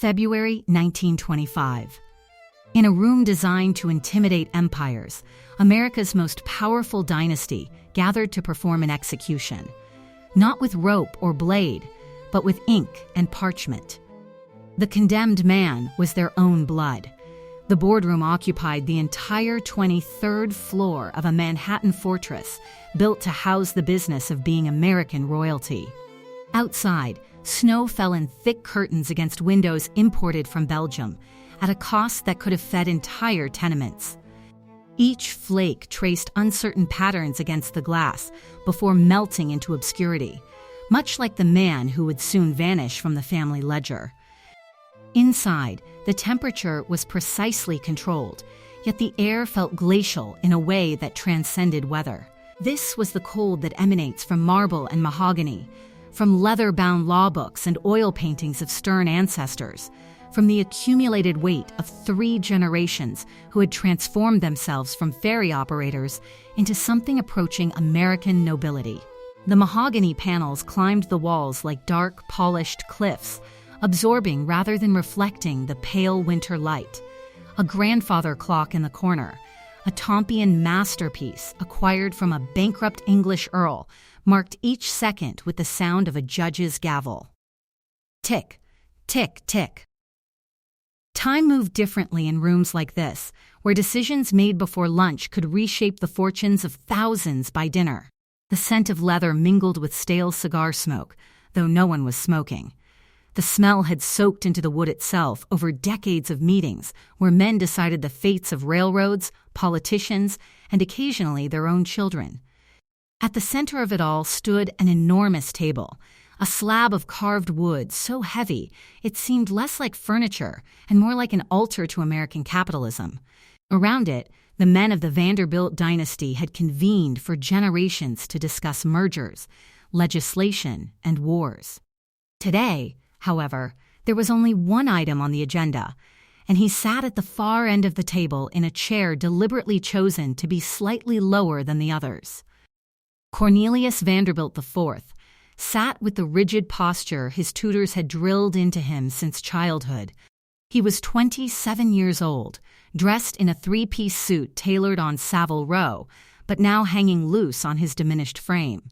February 1925. In a room designed to intimidate empires, America's most powerful dynasty gathered to perform an execution. Not with rope or blade, but with ink and parchment. The condemned man was their own blood. The boardroom occupied the entire 23rd floor of a Manhattan fortress built to house the business of being American royalty. Outside, snow fell in thick curtains against windows imported from Belgium, at a cost that could have fed entire tenements. Each flake traced uncertain patterns against the glass before melting into obscurity, much like the man who would soon vanish from the family ledger. Inside, the temperature was precisely controlled, yet the air felt glacial in a way that transcended weather. This was the cold that emanates from marble and mahogany, from leather-bound law books and oil paintings of stern ancestors, from the accumulated weight of 3 generations who had transformed themselves from ferry operators into something approaching American nobility. The mahogany panels climbed the walls like dark, polished cliffs, absorbing rather than reflecting the pale winter light. A grandfather clock in the corner, a Tompion masterpiece acquired from a bankrupt English earl, marked each second with the sound of a judge's gavel. Tick, tick, tick. Time moved differently in rooms like this, where decisions made before lunch could reshape the fortunes of thousands by dinner. The scent of leather mingled with stale cigar smoke, though no one was smoking. The smell had soaked into the wood itself over decades of meetings where men decided the fates of railroads, politicians, and occasionally their own children. At the center of it all stood an enormous table, a slab of carved wood so heavy it seemed less like furniture and more like an altar to American capitalism. Around it, the men of the Vanderbilt dynasty had convened for generations to discuss mergers, legislation, and wars. Today, however, there was only one item on the agenda, and he sat at the far end of the table in a chair deliberately chosen to be slightly lower than the others. Cornelius Vanderbilt IV sat with the rigid posture his tutors had drilled into him since childhood. He was 27 years old, dressed in a 3-piece suit tailored on Savile Row, but now hanging loose on his diminished frame.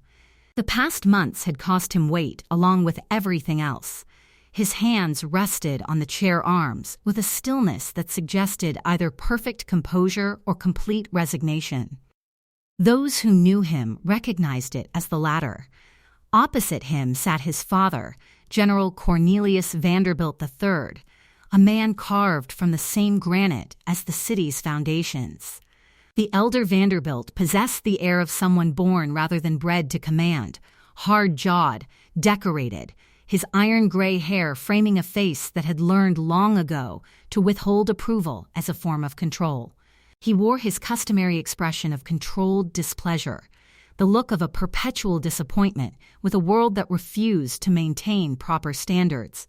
The past months had cost him weight along with everything else. His hands rested on the chair arms with a stillness that suggested either perfect composure or complete resignation. Those who knew him recognized it as the latter. Opposite him sat his father, General Cornelius Vanderbilt III, a man carved from the same granite as the city's foundations. The elder Vanderbilt possessed the air of someone born rather than bred to command, hard-jawed, decorated, his iron-gray hair framing a face that had learned long ago to withhold approval as a form of control. He wore his customary expression of controlled displeasure, the look of a perpetual disappointment with a world that refused to maintain proper standards.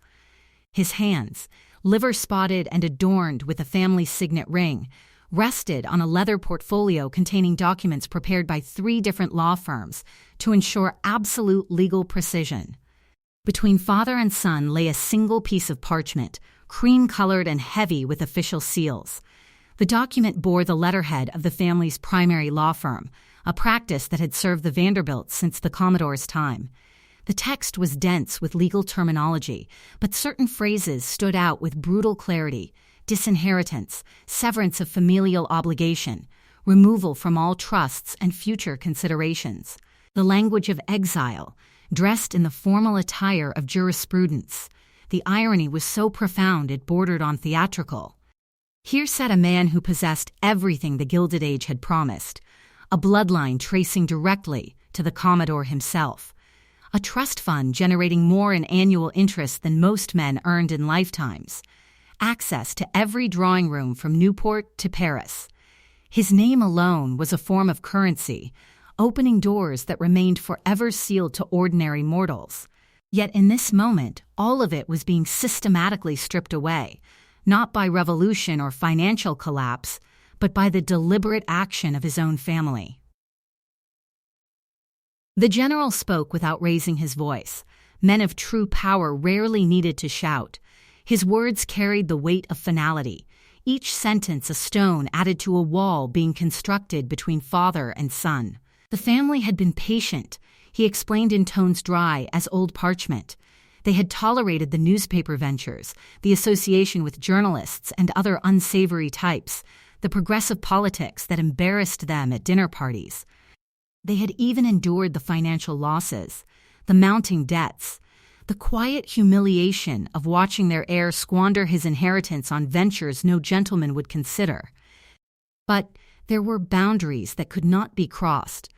His hands, liver-spotted and adorned with a family signet ring, rested on a leather portfolio containing documents prepared by 3 different law firms to ensure absolute legal precision. Between father and son lay a single piece of parchment, cream-colored and heavy with official seals. The document bore the letterhead of the family's primary law firm, a practice that had served the Vanderbilts since the Commodore's time. The text was dense with legal terminology, but certain phrases stood out with brutal clarity: disinheritance, severance of familial obligation, removal from all trusts and future considerations. The language of exile, dressed in the formal attire of jurisprudence. The irony was so profound it bordered on theatrical. Here sat a man who possessed everything the Gilded Age had promised, a bloodline tracing directly to the Commodore himself, a trust fund generating more in annual interest than most men earned in lifetimes, access to every drawing room from Newport to Paris. His name alone was a form of currency, opening doors that remained forever sealed to ordinary mortals. Yet in this moment, all of it was being systematically stripped away, not by revolution or financial collapse, but by the deliberate action of his own family. The general spoke without raising his voice. Men of true power rarely needed to shout. His words carried the weight of finality, each sentence a stone added to a wall being constructed between father and son. The family had been patient, he explained in tones dry as old parchment. They had tolerated the newspaper ventures, the association with journalists and other unsavory types, the progressive politics that embarrassed them at dinner parties. They had even endured the financial losses, the mounting debts, the quiet humiliation of watching their heir squander his inheritance on ventures no gentleman would consider. But there were boundaries that could not be crossed,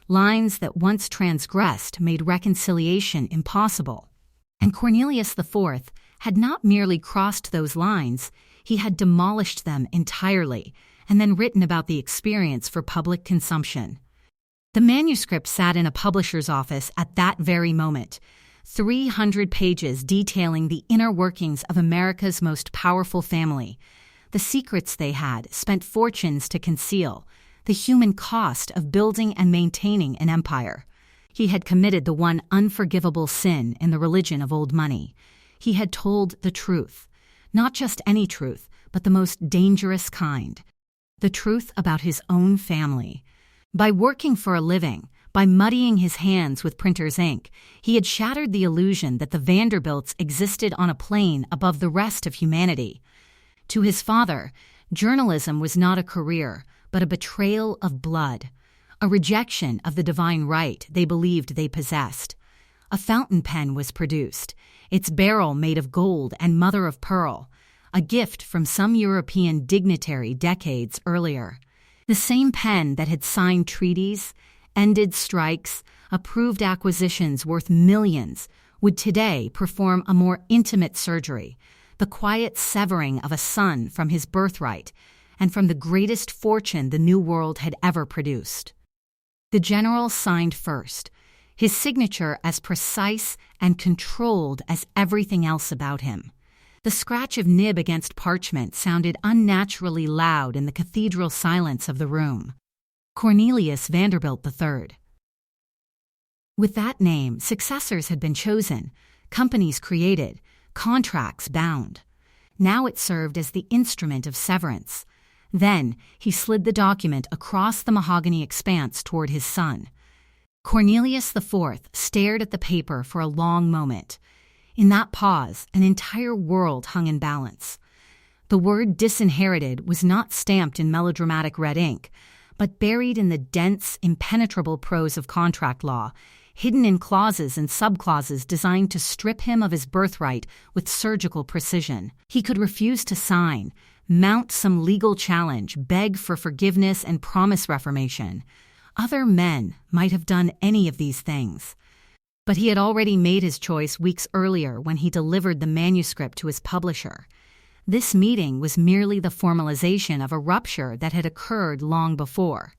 lines that once transgressed made reconciliation impossible. And Cornelius IV had not merely crossed those lines, he had demolished them entirely and then written about the experience for public consumption. The manuscript sat in a publisher's office at that very moment, 300 pages detailing the inner workings of America's most powerful family, the secrets they had spent fortunes to conceal, the human cost of building and maintaining an empire. He had committed the one unforgivable sin in the religion of old money. He had told the truth, not just any truth, but the most dangerous kind, the truth about his own family. By working for a living, by muddying his hands with printer's ink, he had shattered the illusion that the Vanderbilts existed on a plane above the rest of humanity. To his father, journalism was not a career, but a betrayal of blood, a rejection of the divine right they believed they possessed. A fountain pen was produced, its barrel made of gold and mother of pearl, a gift from some European dignitary decades earlier. The same pen that had signed treaties, ended strikes, approved acquisitions worth millions, would today perform a more intimate surgery, the quiet severing of a son from his birthright and from the greatest fortune the New World had ever produced. The general signed first, his signature as precise and controlled as everything else about him. The scratch of nib against parchment sounded unnaturally loud in the cathedral silence of the room. Cornelius Vanderbilt III. With that name, successors had been chosen, companies created, contracts bound. Now it served as the instrument of severance. Then he slid the document across the mahogany expanse toward his son. Cornelius IV stared at the paper for a long moment. In that pause, an entire world hung in balance. The word disinherited was not stamped in melodramatic red ink, but buried in the dense, impenetrable prose of contract law, hidden in clauses and subclauses designed to strip him of his birthright with surgical precision. He could refuse to sign, mount some legal challenge, beg for forgiveness and promise reformation. Other men might have done any of these things. But he had already made his choice weeks earlier when he delivered the manuscript to his publisher. This meeting was merely the formalization of a rupture that had occurred long before.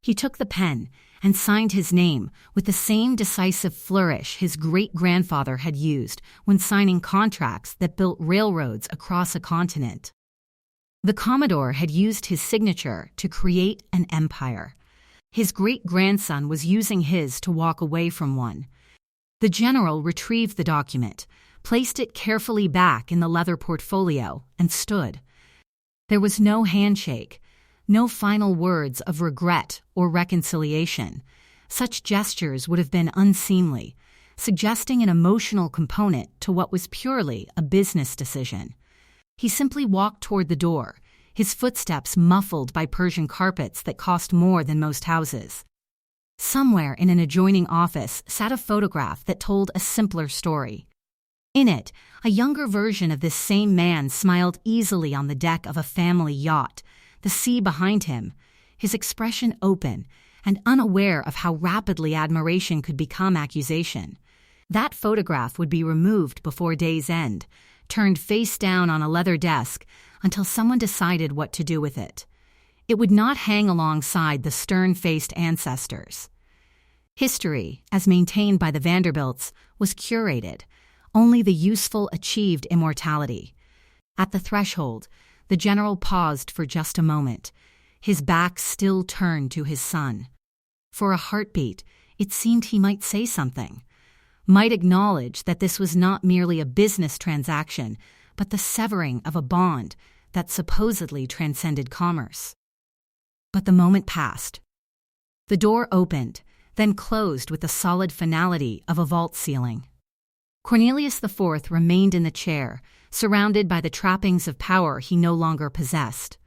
He took the pen and signed his name with the same decisive flourish his great-grandfather had used when signing contracts that built railroads across a continent. The Commodore had used his signature to create an empire. His great-grandson was using his to walk away from one. The general retrieved the document, placed it carefully back in the leather portfolio, and stood. There was no handshake, no final words of regret or reconciliation. Such gestures would have been unseemly, suggesting an emotional component to what was purely a business decision. He simply walked toward the door, his footsteps muffled by Persian carpets that cost more than most houses. Somewhere in an adjoining office sat a photograph that told a simpler story. In it, a younger version of this same man smiled easily on the deck of a family yacht, the sea behind him, his expression open and unaware of how rapidly admiration could become accusation. That photograph would be removed before day's end, turned face down on a leather desk until someone decided what to do with it. It would not hang alongside the stern-faced ancestors. History, as maintained by the Vanderbilts, was curated. Only the useful achieved immortality. At the threshold, the general paused for just a moment, his back still turned to his son. For a heartbeat, it seemed he might say something, might acknowledge that this was not merely a business transaction, but the severing of a bond that supposedly transcended commerce. But the moment passed. The door opened, then closed with the solid finality of a vault ceiling. Cornelius IV remained in the chair, surrounded by the trappings of power he no longer possessed.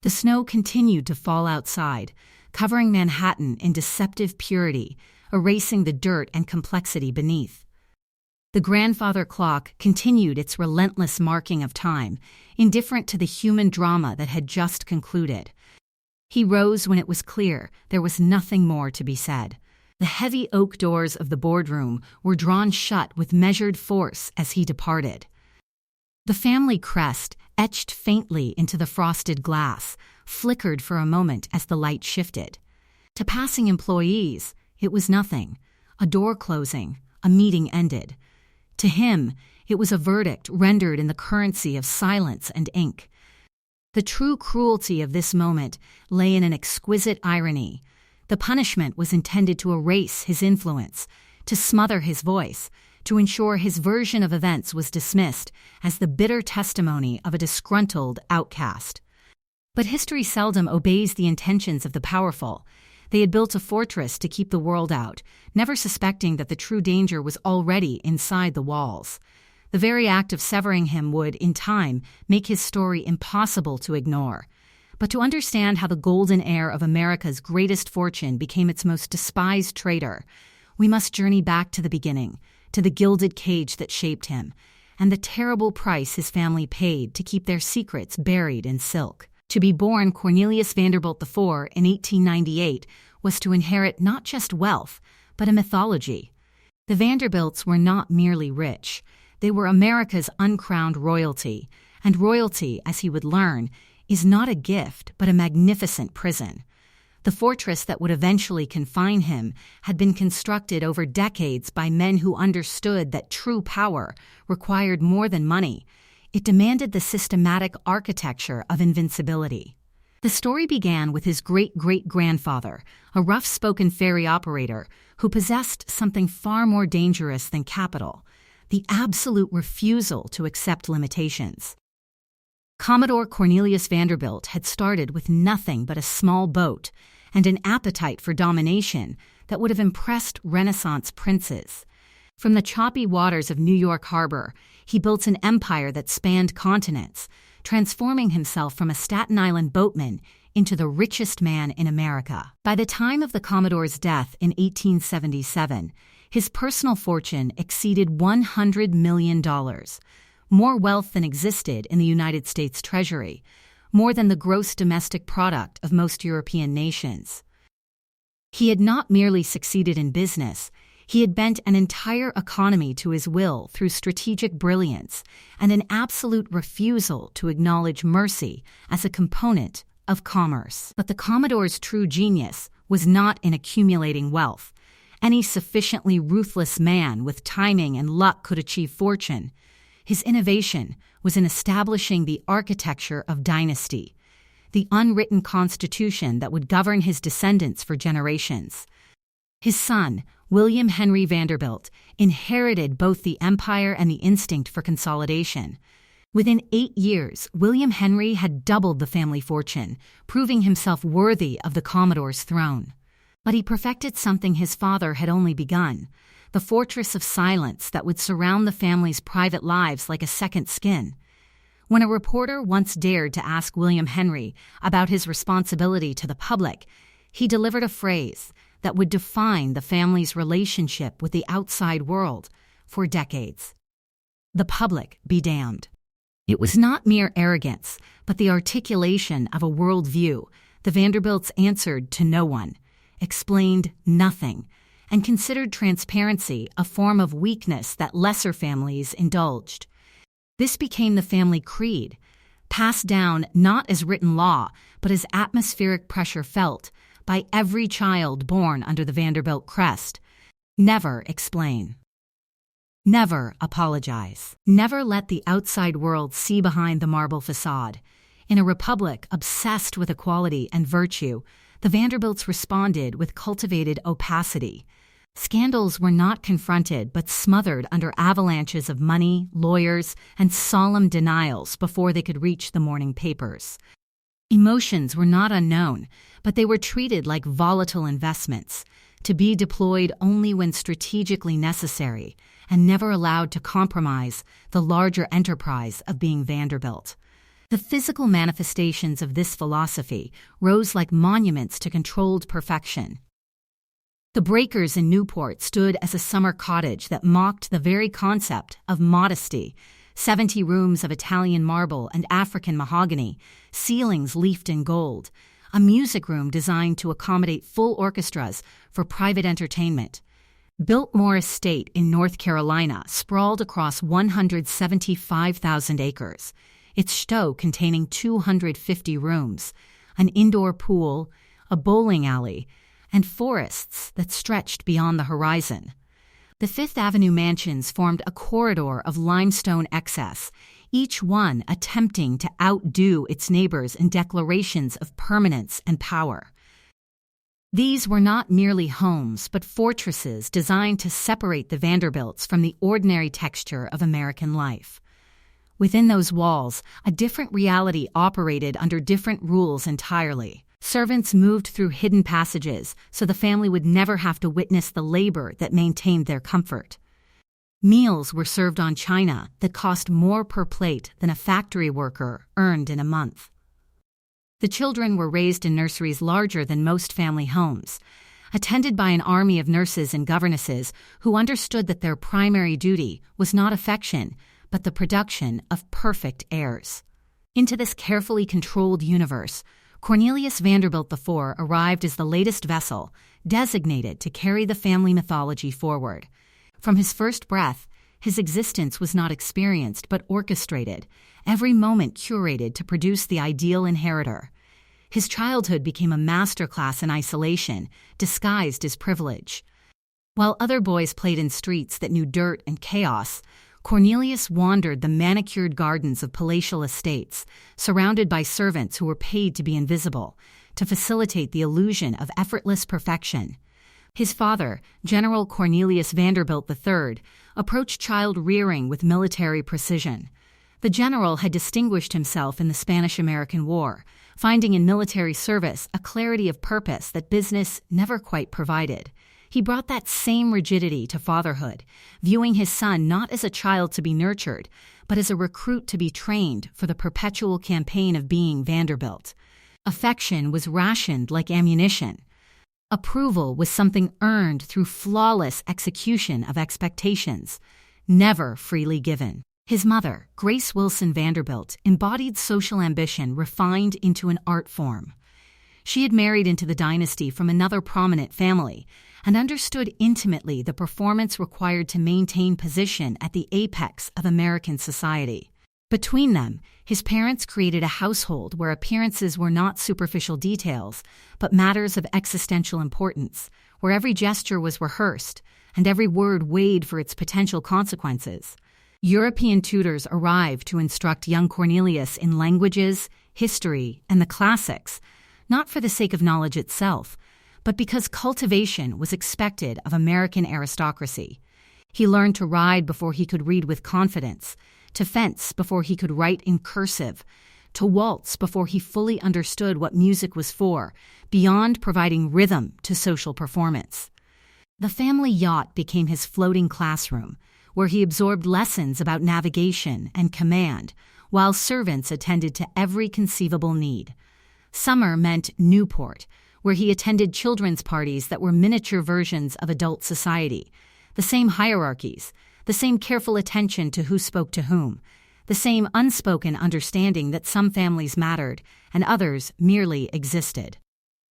The snow continued to fall outside, covering Manhattan in deceptive purity, erasing the dirt and complexity beneath. The grandfather clock continued its relentless marking of time, indifferent to the human drama that had just concluded. He rose when it was clear there was nothing more to be said. The heavy oak doors of the boardroom were drawn shut with measured force as he departed. The family crest, etched faintly into the frosted glass, flickered for a moment as the light shifted. To passing employees, it was nothing. A door closing, a meeting ended. To him, it was a verdict rendered in the currency of silence and ink. The true cruelty of this moment lay in an exquisite irony. The punishment was intended to erase his influence, to smother his voice, to ensure his version of events was dismissed as the bitter testimony of a disgruntled outcast. But history seldom obeys the intentions of the powerful. They had built a fortress to keep the world out, never suspecting that the true danger was already inside the walls. The very act of severing him would, in time, make his story impossible to ignore. But to understand how the golden heir of America's greatest fortune became its most despised traitor, we must journey back to the beginning, to the gilded cage that shaped him, and the terrible price his family paid to keep their secrets buried in silk. To be born Cornelius Vanderbilt IV in 1898 was to inherit not just wealth, but a mythology. The Vanderbilts were not merely rich. They were America's uncrowned royalty, and royalty, as he would learn, is not a gift but a magnificent prison. The fortress that would eventually confine him had been constructed over decades by men who understood that true power required more than money. It demanded the systematic architecture of invincibility. The story began with his great-great-grandfather, a rough-spoken ferry operator who possessed something far more dangerous than capital: the absolute refusal to accept limitations. Commodore Cornelius Vanderbilt had started with nothing but a small boat and an appetite for domination that would have impressed Renaissance princes. From the choppy waters of New York Harbor, he built an empire that spanned continents, transforming himself from a Staten Island boatman into the richest man in America. By the time of the Commodore's death in 1877, his personal fortune exceeded $100 million. More wealth than existed in the United States Treasury, more than the gross domestic product of most European nations. He had not merely succeeded in business, he had bent an entire economy to his will through strategic brilliance and an absolute refusal to acknowledge mercy as a component of commerce. But the Commodore's true genius was not in accumulating wealth. Any sufficiently ruthless man with timing and luck could achieve fortune. His innovation was in establishing the architecture of dynasty, the unwritten constitution that would govern his descendants for generations. His son, William Henry Vanderbilt, inherited both the empire and the instinct for consolidation. Within 8 years, William Henry had doubled the family fortune, proving himself worthy of the Commodore's throne. But he perfected something his father had only begun: the fortress of silence that would surround the family's private lives like a second skin. When a reporter once dared to ask William Henry about his responsibility to the public, he delivered a phrase that would define the family's relationship with the outside world for decades: "The public be damned." It was not mere arrogance, but the articulation of a worldview. The Vanderbilts answered to no one, explained nothing, and considered transparency a form of weakness that lesser families indulged. This became the family creed, passed down not as written law, but as atmospheric pressure felt by every child born under the Vanderbilt crest. Never explain. Never apologize. Never let the outside world see behind the marble facade. In a republic obsessed with equality and virtue, the Vanderbilts responded with cultivated opacity. Scandals were not confronted but smothered under avalanches of money, lawyers, and solemn denials before they could reach the morning papers. Emotions were not unknown, but they were treated like volatile investments, to be deployed only when strategically necessary and never allowed to compromise the larger enterprise of being Vanderbilt. The physical manifestations of this philosophy rose like monuments to controlled perfection. The breakers in Newport stood as a summer cottage that mocked the very concept of modesty. 70 rooms of Italian marble and African mahogany, ceilings leafed in gold, a music room designed to accommodate full orchestras for private entertainment. Biltmore Estate in North Carolina sprawled across 175,000 acres, its chateau containing 250 rooms, an indoor pool, a bowling alley, and forests that stretched beyond the horizon. The Fifth Avenue mansions formed a corridor of limestone excess, each one attempting to outdo its neighbors in declarations of permanence and power. These were not merely homes, but fortresses designed to separate the Vanderbilts from the ordinary texture of American life. Within those walls, a different reality operated under different rules entirely. Servants moved through hidden passages so the family would never have to witness the labor that maintained their comfort. Meals were served on china that cost more per plate than a factory worker earned in a month. The children were raised in nurseries larger than most family homes, attended by an army of nurses and governesses who understood that their primary duty was not affection, but the production of perfect heirs. Into this carefully controlled universe, Cornelius Vanderbilt IV arrived as the latest vessel, designated to carry the family mythology forward. From his first breath, his existence was not experienced but orchestrated, every moment curated to produce the ideal inheritor. His childhood became a masterclass in isolation, disguised as privilege. While other boys played in streets that knew dirt and chaos, Cornelius wandered the manicured gardens of palatial estates, surrounded by servants who were paid to be invisible, to facilitate the illusion of effortless perfection. His father, General Cornelius Vanderbilt III, approached child-rearing with military precision. The general had distinguished himself in the Spanish-American War, finding in military service a clarity of purpose that business never quite provided. He brought that same rigidity to fatherhood, viewing his son not as a child to be nurtured, but as a recruit to be trained for the perpetual campaign of being Vanderbilt. Affection was rationed like ammunition. Approval was something earned through flawless execution of expectations, never freely given. His mother, Grace Wilson Vanderbilt, embodied social ambition refined into an art form. She had married into the dynasty from another prominent family and understood intimately the performance required to maintain position at the apex of American society. Between them, his parents created a household where appearances were not superficial details, but matters of existential importance, where every gesture was rehearsed and every word weighed for its potential consequences. European tutors arrived to instruct young Cornelius in languages, history, and the classics, not for the sake of knowledge itself, but because cultivation was expected of American aristocracy. He learned to ride before he could read with confidence, to fence before he could write in cursive, to waltz before he fully understood what music was for, beyond providing rhythm to social performance. The family yacht became his floating classroom, where he absorbed lessons about navigation and command, while servants attended to every conceivable need. Summer meant Newport, where he attended children's parties that were miniature versions of adult society, the same hierarchies, the same careful attention to who spoke to whom, the same unspoken understanding that some families mattered and others merely existed.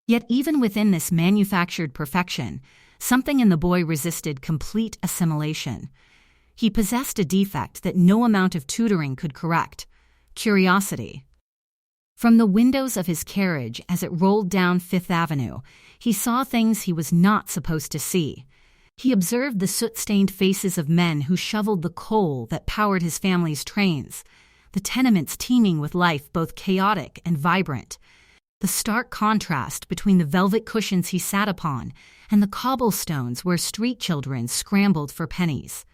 Yet even within this manufactured perfection, something in the boy resisted complete assimilation. He possessed a defect that no amount of tutoring could correct: curiosity. From the windows of his carriage as it rolled down Fifth Avenue, he saw things he was not supposed to see. He observed the soot-stained faces of men who shoveled the coal that powered his family's trains, the tenements teeming with life both chaotic and vibrant. The stark contrast between the velvet cushions he sat upon and the cobblestones where street children scrambled for pennies.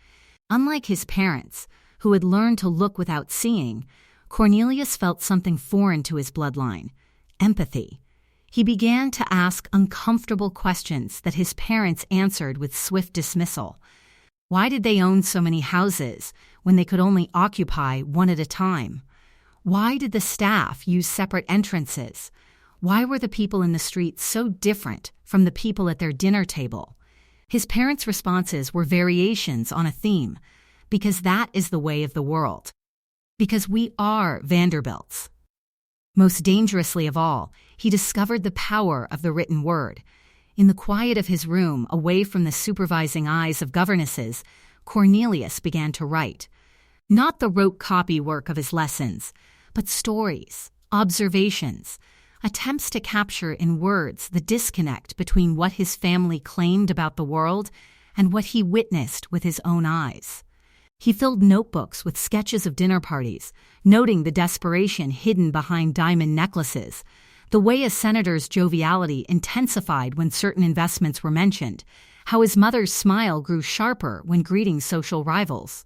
Unlike his parents, who had learned to look without seeing, Cornelius felt something foreign to his bloodline: empathy. He began to ask uncomfortable questions that his parents answered with swift dismissal. Why did they own so many houses when they could only occupy one at a time? Why did the staff use separate entrances? Why were the people in the street so different from the people at their dinner table? His parents' responses were variations on a theme: because that is the way of the world. Because we are Vanderbilts. Most dangerously of all, he discovered the power of the written word. In the quiet of his room, away from the supervising eyes of governesses, Cornelius began to write. Not the rote copy work of his lessons, but stories, observations, attempts to capture in words the disconnect between what his family claimed about the world and what he witnessed with his own eyes. He filled notebooks with sketches of dinner parties, noting the desperation hidden behind diamond necklaces, the way a senator's joviality intensified when certain investments were mentioned, how his mother's smile grew sharper when greeting social rivals.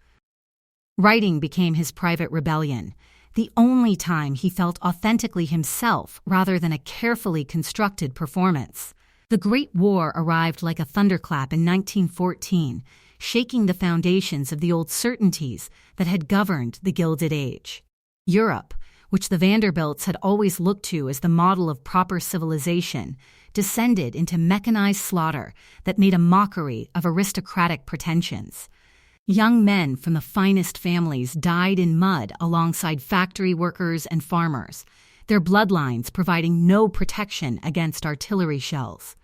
Writing became his private rebellion, the only time he felt authentically himself rather than a carefully constructed performance. The Great War arrived like a thunderclap in 1914, shaking the foundations of the old certainties that had governed the Gilded Age. Europe, which the Vanderbilts had always looked to as the model of proper civilization, descended into mechanized slaughter that made a mockery of aristocratic pretensions. Young men from the finest families died in mud alongside factory workers and farmers, their bloodlines providing no protection against artillery shells.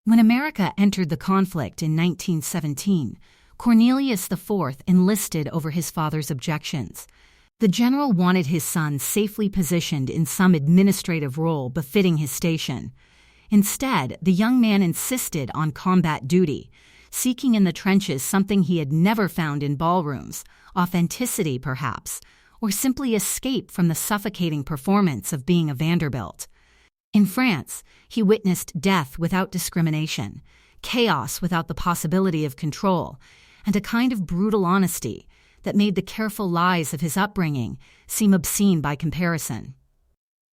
When America entered the conflict in 1917, Cornelius IV enlisted over his father's objections. The general wanted his son safely positioned in some administrative role befitting his station. Instead, the young man insisted on combat duty, seeking in the trenches something he had never found in ballrooms: authenticity, perhaps, or simply escape from the suffocating performance of being a Vanderbilt. In France, he witnessed death without discrimination, chaos without the possibility of control, and a kind of brutal honesty that made the careful lies of his upbringing seem obscene by comparison.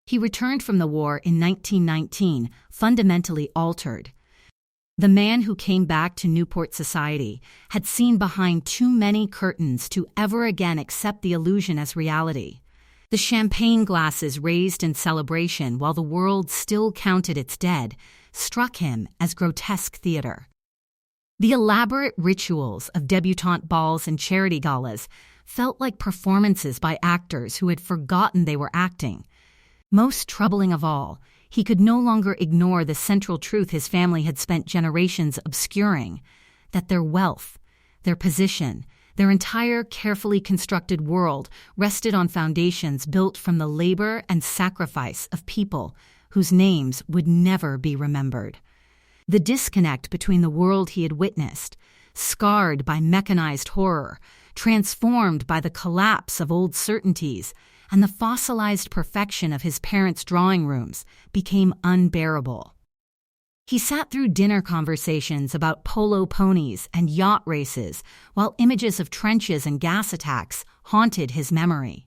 He returned from the war in 1919, fundamentally altered. The man who came back to Newport society had seen behind too many curtains to ever again accept the illusion as reality. The champagne glasses raised in celebration while the world still counted its dead struck him as grotesque theater. The elaborate rituals of debutante balls and charity galas felt like performances by actors who had forgotten they were acting. Most troubling of all, he could no longer ignore the central truth his family had spent generations obscuring: that their wealth, their position, their entire carefully constructed world rested on foundations built from the labor and sacrifice of people whose names would never be remembered. The disconnect between the world he had witnessed, scarred by mechanized horror, transformed by the collapse of old certainties, and the fossilized perfection of his parents' drawing rooms, became unbearable. He sat through dinner conversations about polo ponies and yacht races, while images of trenches and gas attacks haunted his memory.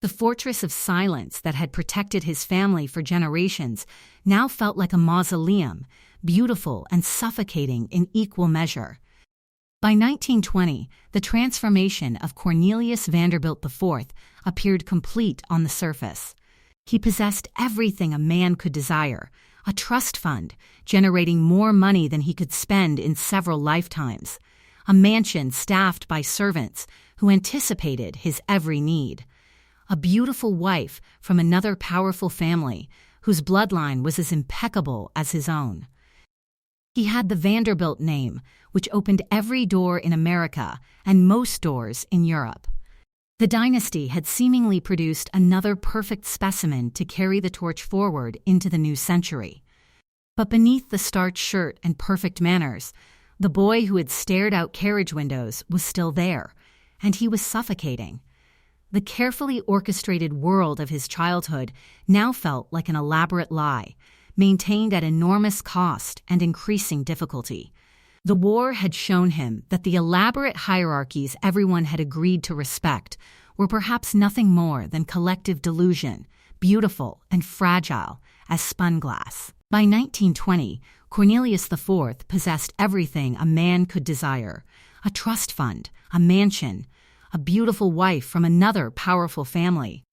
The fortress of silence that had protected his family for generations now felt like a mausoleum, beautiful and suffocating in equal measure. By 1920, the transformation of Cornelius Vanderbilt IV appeared complete on the surface. He possessed everything a man could desire: a trust fund generating more money than he could spend in several lifetimes, a mansion staffed by servants who anticipated his every need, a beautiful wife from another powerful family whose bloodline was as impeccable as his own. He had the Vanderbilt name, which opened every door in America and most doors in Europe. The dynasty had seemingly produced another perfect specimen to carry the torch forward into the new century. But beneath the starched shirt and perfect manners, the boy who had stared out carriage windows was still there, and he was suffocating. The carefully orchestrated world of his childhood now felt like an elaborate lie, maintained at enormous cost and increasing difficulty. The war had shown him that the elaborate hierarchies everyone had agreed to respect were perhaps nothing more than collective delusion, beautiful and fragile as spun glass. By 1920, Cornelius IV possessed everything a man could desire: a trust fund, a mansion, a beautiful wife from another powerful family.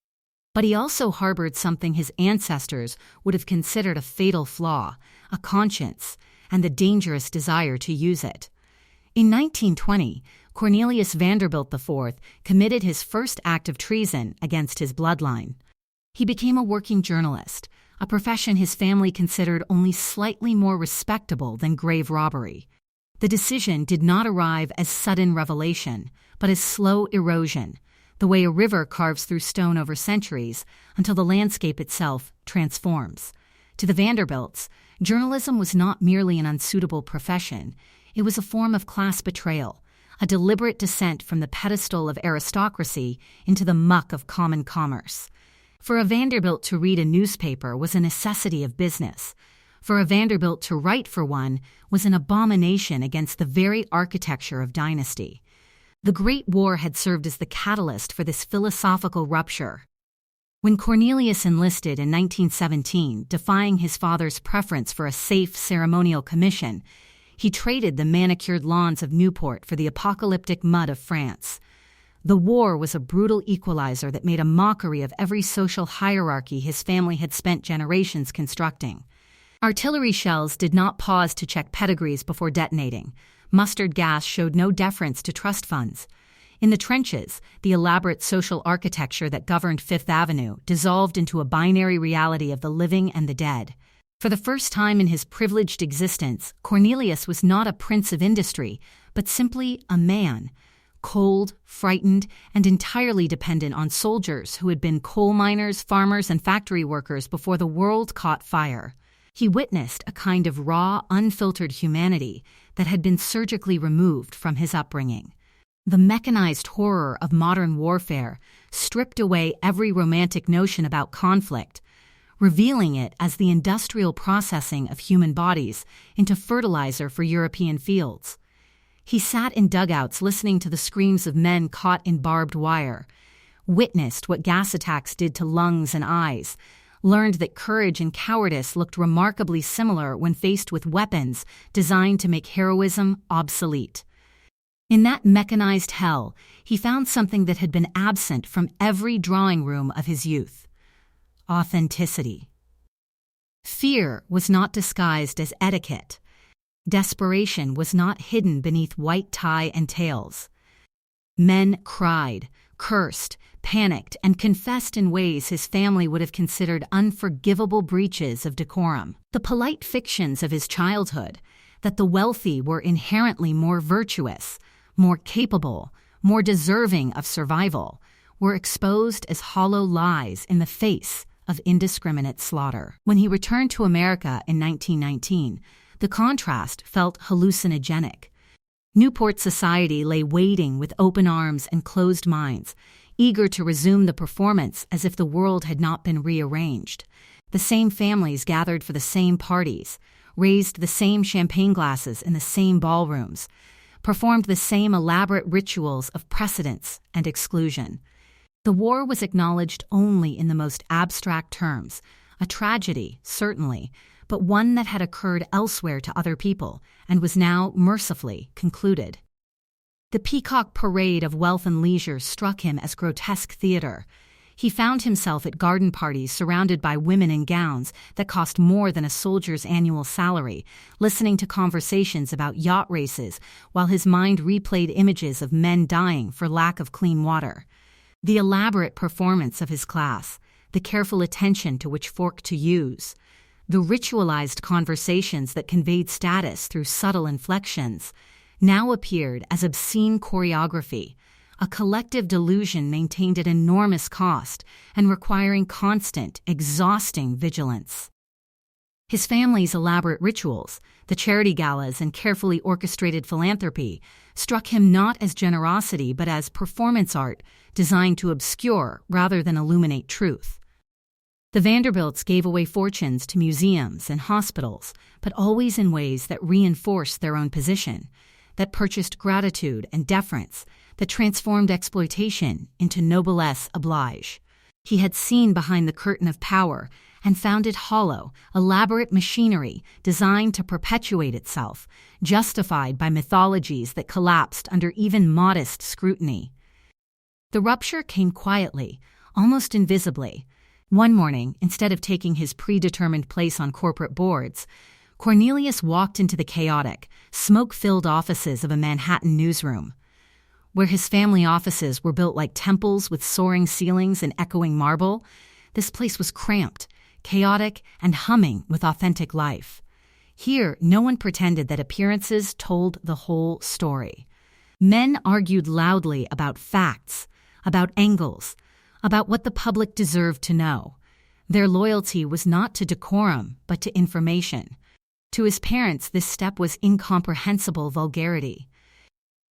But he also harbored something his ancestors would have considered a fatal flaw: a conscience, and the dangerous desire to use it. In 1920, Cornelius Vanderbilt IV committed his first act of treason against his bloodline. He became a working journalist, a profession his family considered only slightly more respectable than grave robbery. The decision did not arrive as sudden revelation, but as slow erosion, the way a river carves through stone over centuries until the landscape itself transforms. To the Vanderbilts, journalism was not merely an unsuitable profession, it was a form of class betrayal, a deliberate descent from the pedestal of aristocracy into the muck of common commerce. For a Vanderbilt to read a newspaper was a necessity of business. For a Vanderbilt to write for one was an abomination against the very architecture of dynasty. The Great War had served as the catalyst for this philosophical rupture. When Cornelius enlisted in 1917, defying his father's preference for a safe ceremonial commission, he traded the manicured lawns of Newport for the apocalyptic mud of France. The war was a brutal equalizer that made a mockery of every social hierarchy his family had spent generations constructing. Artillery shells did not pause to check pedigrees before detonating. Mustard gas showed no deference to trust funds. In the trenches, the elaborate social architecture that governed Fifth Avenue dissolved into a binary reality of the living and the dead. For the first time in his privileged existence, Cornelius was not a prince of industry, but simply a man, cold, frightened, and entirely dependent on soldiers who had been coal miners, farmers, and factory workers before the world caught fire. He witnessed a kind of raw, unfiltered humanity that had been surgically removed from his upbringing. The mechanized horror of modern warfare stripped away every romantic notion about conflict, revealing it as the industrial processing of human bodies into fertilizer for European fields. He sat in dugouts listening to the screams of men caught in barbed wire, witnessed what gas attacks did to lungs and eyes, learned that courage and cowardice looked remarkably similar when faced with weapons designed to make heroism obsolete. In that mechanized hell, he found something that had been absent from every drawing room of his youth: authenticity. Fear was not disguised as etiquette. Desperation was not hidden beneath white tie and tails. Men cried, cursed, panicked, and confessed in ways his family would have considered unforgivable breaches of decorum. The polite fictions of his childhood, that the wealthy were inherently more virtuous, more capable, more deserving of survival, were exposed as hollow lies in the face of indiscriminate slaughter. When he returned to America in 1919, the contrast felt hallucinogenic. Newport society lay waiting with open arms and closed minds, eager to resume the performance as if the world had not been rearranged. The same families gathered for the same parties, raised the same champagne glasses in the same ballrooms, performed the same elaborate rituals of precedence and exclusion. The war was acknowledged only in the most abstract terms, a tragedy, certainly, but one that had occurred elsewhere to other people and was now mercifully concluded. The peacock parade of wealth and leisure struck him as grotesque theater. He found himself at garden parties surrounded by women in gowns that cost more than a soldier's annual salary, listening to conversations about yacht races while his mind replayed images of men dying for lack of clean water. The elaborate performance of his class, the careful attention to which fork to use, the ritualized conversations that conveyed status through subtle inflections, now appeared as obscene choreography, a collective delusion maintained at enormous cost and requiring constant, exhausting vigilance. His family's elaborate rituals, the charity galas and carefully orchestrated philanthropy, struck him not as generosity but as performance art designed to obscure rather than illuminate truth. The Vanderbilts gave away fortunes to museums and hospitals, but always in ways that reinforced their own position, that purchased gratitude and deference, that transformed exploitation into noblesse oblige. He had seen behind the curtain of power and found it hollow, elaborate machinery designed to perpetuate itself, justified by mythologies that collapsed under even modest scrutiny. The rupture came quietly, almost invisibly. One morning, instead of taking his predetermined place on corporate boards, Cornelius walked into the chaotic, smoke-filled offices of a Manhattan newsroom. Where his family offices were built like temples with soaring ceilings and echoing marble, this place was cramped, chaotic, and humming with authentic life. Here, no one pretended that appearances told the whole story. Men argued loudly about facts, about angles, about what the public deserved to know. Their loyalty was not to decorum, but to information. To his parents, this step was incomprehensible vulgarity.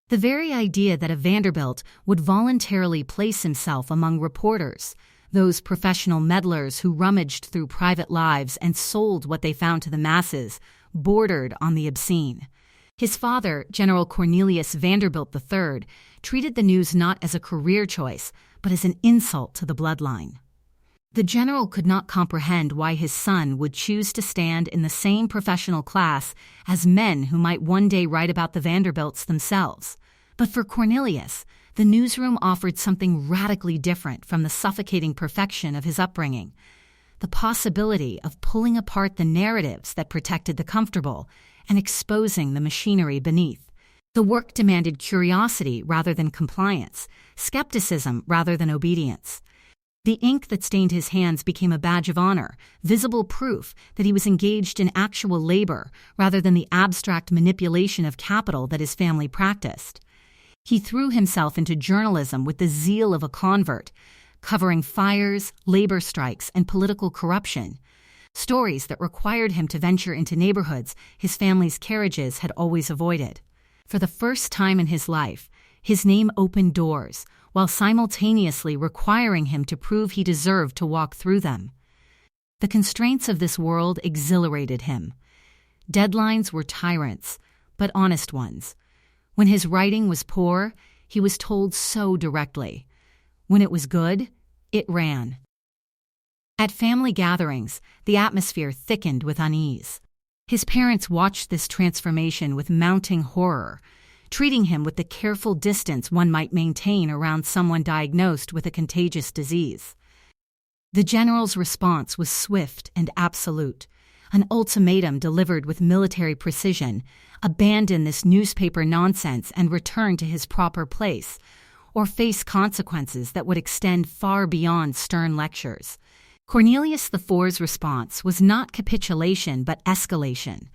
The very idea that a Vanderbilt would voluntarily place himself among reporters, those professional meddlers who rummaged through private lives and sold what they found to the masses, bordered on the obscene. His father, General Cornelius Vanderbilt III, treated the news not as a career choice, but as an insult to the bloodline. The general could not comprehend why his son would choose to stand in the same professional class as men who might one day write about the Vanderbilts themselves. But for Cornelius, the newsroom offered something radically different from the suffocating perfection of his upbringing: the possibility of pulling apart the narratives that protected the comfortable and exposing the machinery beneath. The work demanded curiosity rather than compliance, skepticism rather than obedience. The ink that stained his hands became a badge of honor, visible proof that he was engaged in actual labor rather than the abstract manipulation of capital that his family practiced. He threw himself into journalism with the zeal of a convert, covering fires, labor strikes, and political corruption, stories that required him to venture into neighborhoods his family's carriages had always avoided. For the first time in his life, his name opened doors, while simultaneously requiring him to prove he deserved to walk through them. The constraints of this world exhilarated him. Deadlines were tyrants, but honest ones. When his writing was poor, he was told so directly. When it was good, it ran. At family gatherings, the atmosphere thickened with unease. His parents watched this transformation with mounting horror, treating him with the careful distance one might maintain around someone diagnosed with a contagious disease. The general's response was swift and absolute, an ultimatum delivered with military precision: abandon this newspaper nonsense and return to his proper place, or face consequences that would extend far beyond stern lectures. Cornelius IV's response was not capitulation but escalation.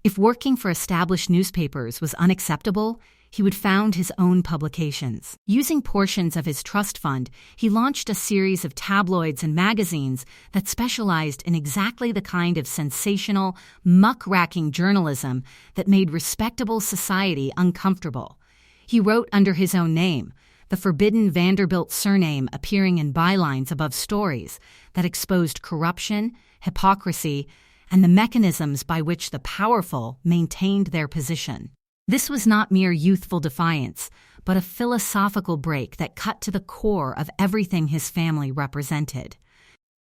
If working for established newspapers was unacceptable, he would found his own publications. Using portions of his trust fund, he launched a series of tabloids and magazines that specialized in exactly the kind of sensational, muck-racking journalism that made respectable society uncomfortable. He wrote under his own name, the forbidden Vanderbilt surname appearing in bylines above stories that exposed corruption, hypocrisy, and the mechanisms by which the powerful maintained their position. This was not mere youthful defiance, but a philosophical break that cut to the core of everything his family represented.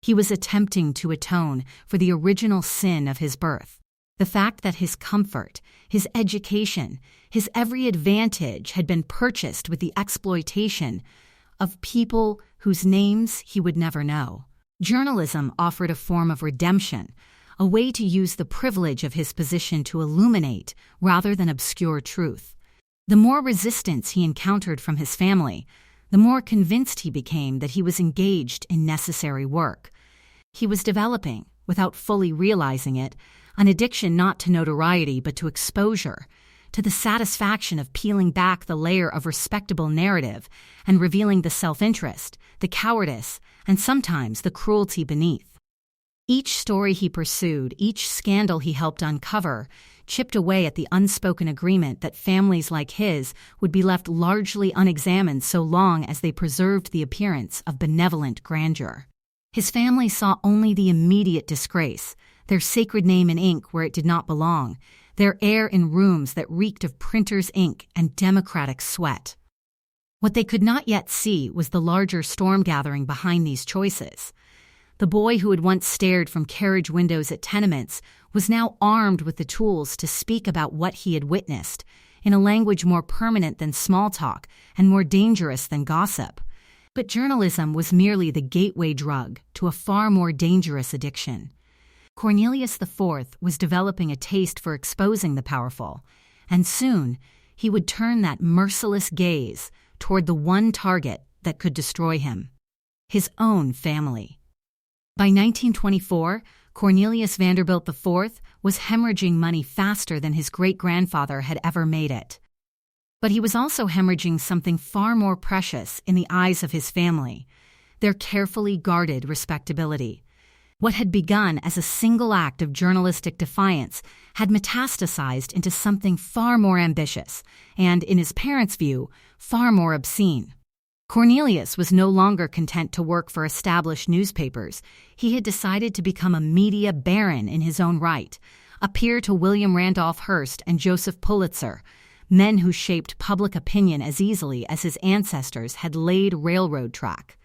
He was attempting to atone for the original sin of his birth, the fact that his comfort, his education, his every advantage had been purchased with the exploitation of people whose names he would never know. Journalism offered a form of redemption, a way to use the privilege of his position to illuminate rather than obscure truth. The more resistance he encountered from his family, the more convinced he became that he was engaged in necessary work. He was developing, without fully realizing it, an addiction not to notoriety but to exposure, to the satisfaction of peeling back the layer of respectable narrative and revealing the self-interest, the cowardice, and sometimes the cruelty beneath. Each story he pursued, each scandal he helped uncover, chipped away at the unspoken agreement that families like his would be left largely unexamined so long as they preserved the appearance of benevolent grandeur. His family saw only the immediate disgrace, their sacred name in ink where it did not belong, their heir in rooms that reeked of printer's ink and democratic sweat. What they could not yet see was the larger storm gathering behind these choices. The boy who had once stared from carriage windows at tenements was now armed with the tools to speak about what he had witnessed, in a language more permanent than small talk and more dangerous than gossip. But journalism was merely the gateway drug to a far more dangerous addiction. Cornelius IV was developing a taste for exposing the powerful, and soon he would turn that merciless gaze toward the one target that could destroy him: his own family. By 1924, Cornelius Vanderbilt IV was hemorrhaging money faster than his great-grandfather had ever made it. But he was also hemorrhaging something far more precious in the eyes of his family: their carefully guarded respectability. What had begun as a single act of journalistic defiance had metastasized into something far more ambitious and, in his parents' view, far more obscene. Cornelius was no longer content to work for established newspapers. He had decided to become a media baron in his own right, a peer to William Randolph Hearst and Joseph Pulitzer, men who shaped public opinion as easily as his ancestors had laid railroad track.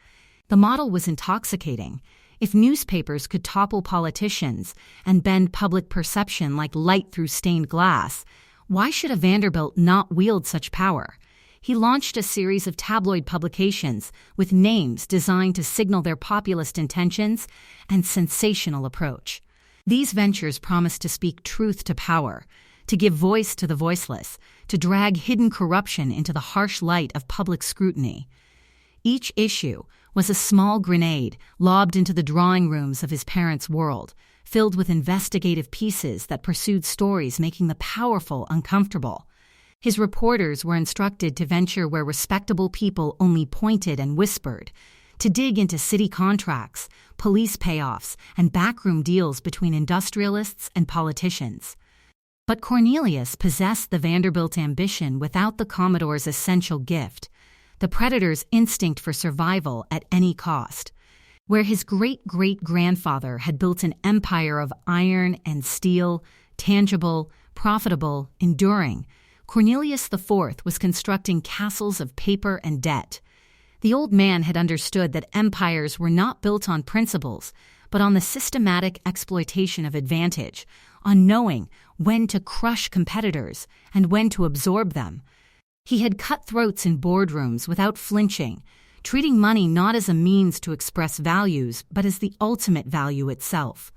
The model was intoxicating. If newspapers could topple politicians and bend public perception like light through stained glass, why should a Vanderbilt not wield such power? He launched a series of tabloid publications with names designed to signal their populist intentions and sensational approach. These ventures promised to speak truth to power, to give voice to the voiceless, to drag hidden corruption into the harsh light of public scrutiny. Each issue was a small grenade lobbed into the drawing rooms of his parents' world, filled with investigative pieces that pursued stories making the powerful uncomfortable. His reporters were instructed to venture where respectable people only pointed and whispered, to dig into city contracts, police payoffs, and backroom deals between industrialists and politicians. But Cornelius possessed the Vanderbilt ambition without the Commodore's essential gift: the predator's instinct for survival at any cost. Where his great-great-grandfather had built an empire of iron and steel, tangible, profitable, enduring, Cornelius IV was constructing castles of paper and debt. The old man had understood that empires were not built on principles, but on the systematic exploitation of advantage, on knowing when to crush competitors and when to absorb them. He had cut throats in boardrooms without flinching, treating money not as a means to express values, but as the ultimate value itself.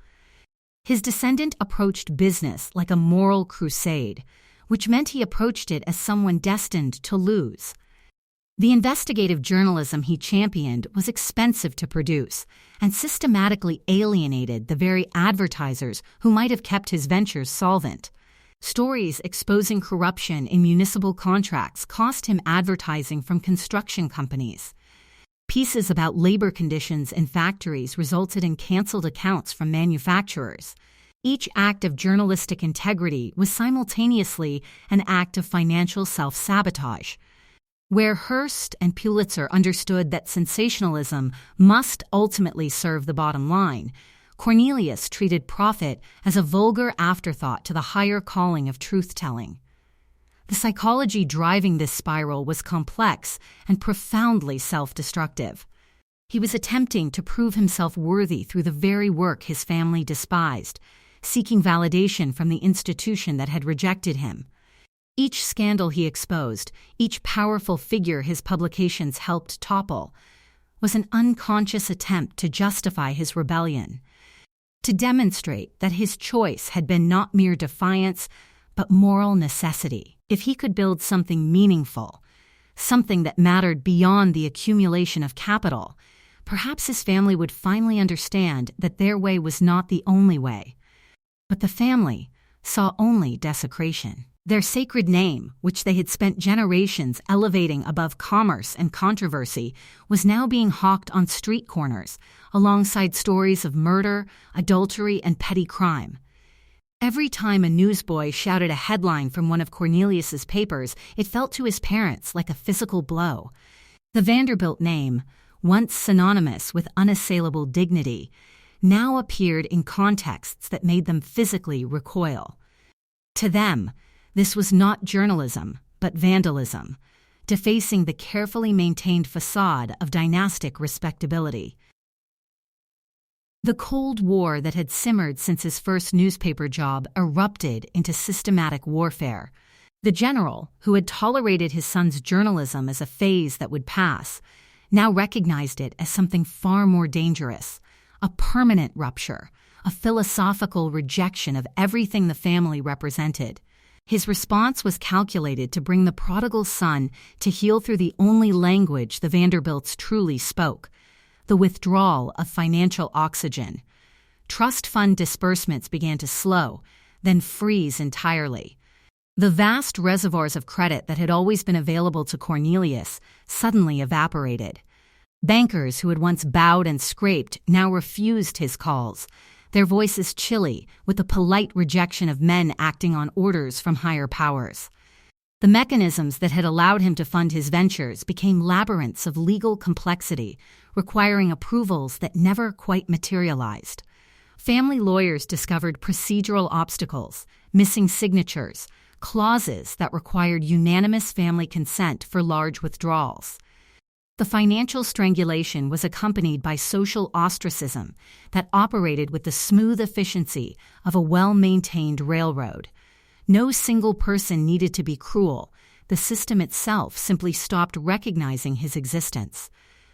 His descendant approached business like a moral crusade, which meant he approached it as someone destined to lose. The investigative journalism he championed was expensive to produce and systematically alienated the very advertisers who might have kept his ventures solvent. Stories exposing corruption in municipal contracts cost him advertising from construction companies. Pieces about labor conditions in factories resulted in canceled accounts from manufacturers. Each act of journalistic integrity was simultaneously an act of financial self-sabotage. Where Hearst and Pulitzer understood that sensationalism must ultimately serve the bottom line, Cornelius treated profit as a vulgar afterthought to the higher calling of truth-telling. The psychology driving this spiral was complex and profoundly self-destructive. He was attempting to prove himself worthy through the very work his family despised, seeking validation from the institution that had rejected him. Each scandal he exposed, each powerful figure his publications helped topple, was an unconscious attempt to justify his rebellion, to demonstrate that his choice had been not mere defiance, but moral necessity. If he could build something meaningful, something that mattered beyond the accumulation of capital, perhaps his family would finally understand that their way was not the only way. But the family saw only desecration. Their sacred name, which they had spent generations elevating above commerce and controversy, was now being hawked on street corners, alongside stories of murder, adultery, and petty crime. Every time a newsboy shouted a headline from one of Cornelius's papers, it felt to his parents like a physical blow. The Vanderbilt name, once synonymous with unassailable dignity, now appeared in contexts that made them physically recoil. To them, this was not journalism, but vandalism, defacing the carefully maintained facade of dynastic respectability. The Cold War that had simmered since his first newspaper job erupted into systematic warfare. The general, who had tolerated his son's journalism as a phase that would pass, now recognized it as something far more dangerous, a permanent rupture, a philosophical rejection of everything the family represented. His response was calculated to bring the prodigal son to heal through the only language the Vanderbilts truly spoke: the withdrawal of financial oxygen. Trust fund disbursements began to slow, then freeze entirely. The vast reservoirs of credit that had always been available to Cornelius suddenly evaporated. Bankers who had once bowed and scraped now refused his calls, their voices chilly with the polite rejection of men acting on orders from higher powers. The mechanisms that had allowed him to fund his ventures became labyrinths of legal complexity, requiring approvals that never quite materialized. Family lawyers discovered procedural obstacles, missing signatures, clauses that required unanimous family consent for large withdrawals. The financial strangulation was accompanied by social ostracism that operated with the smooth efficiency of a well-maintained railroad. No single person needed to be cruel. The system itself simply stopped recognizing his existence.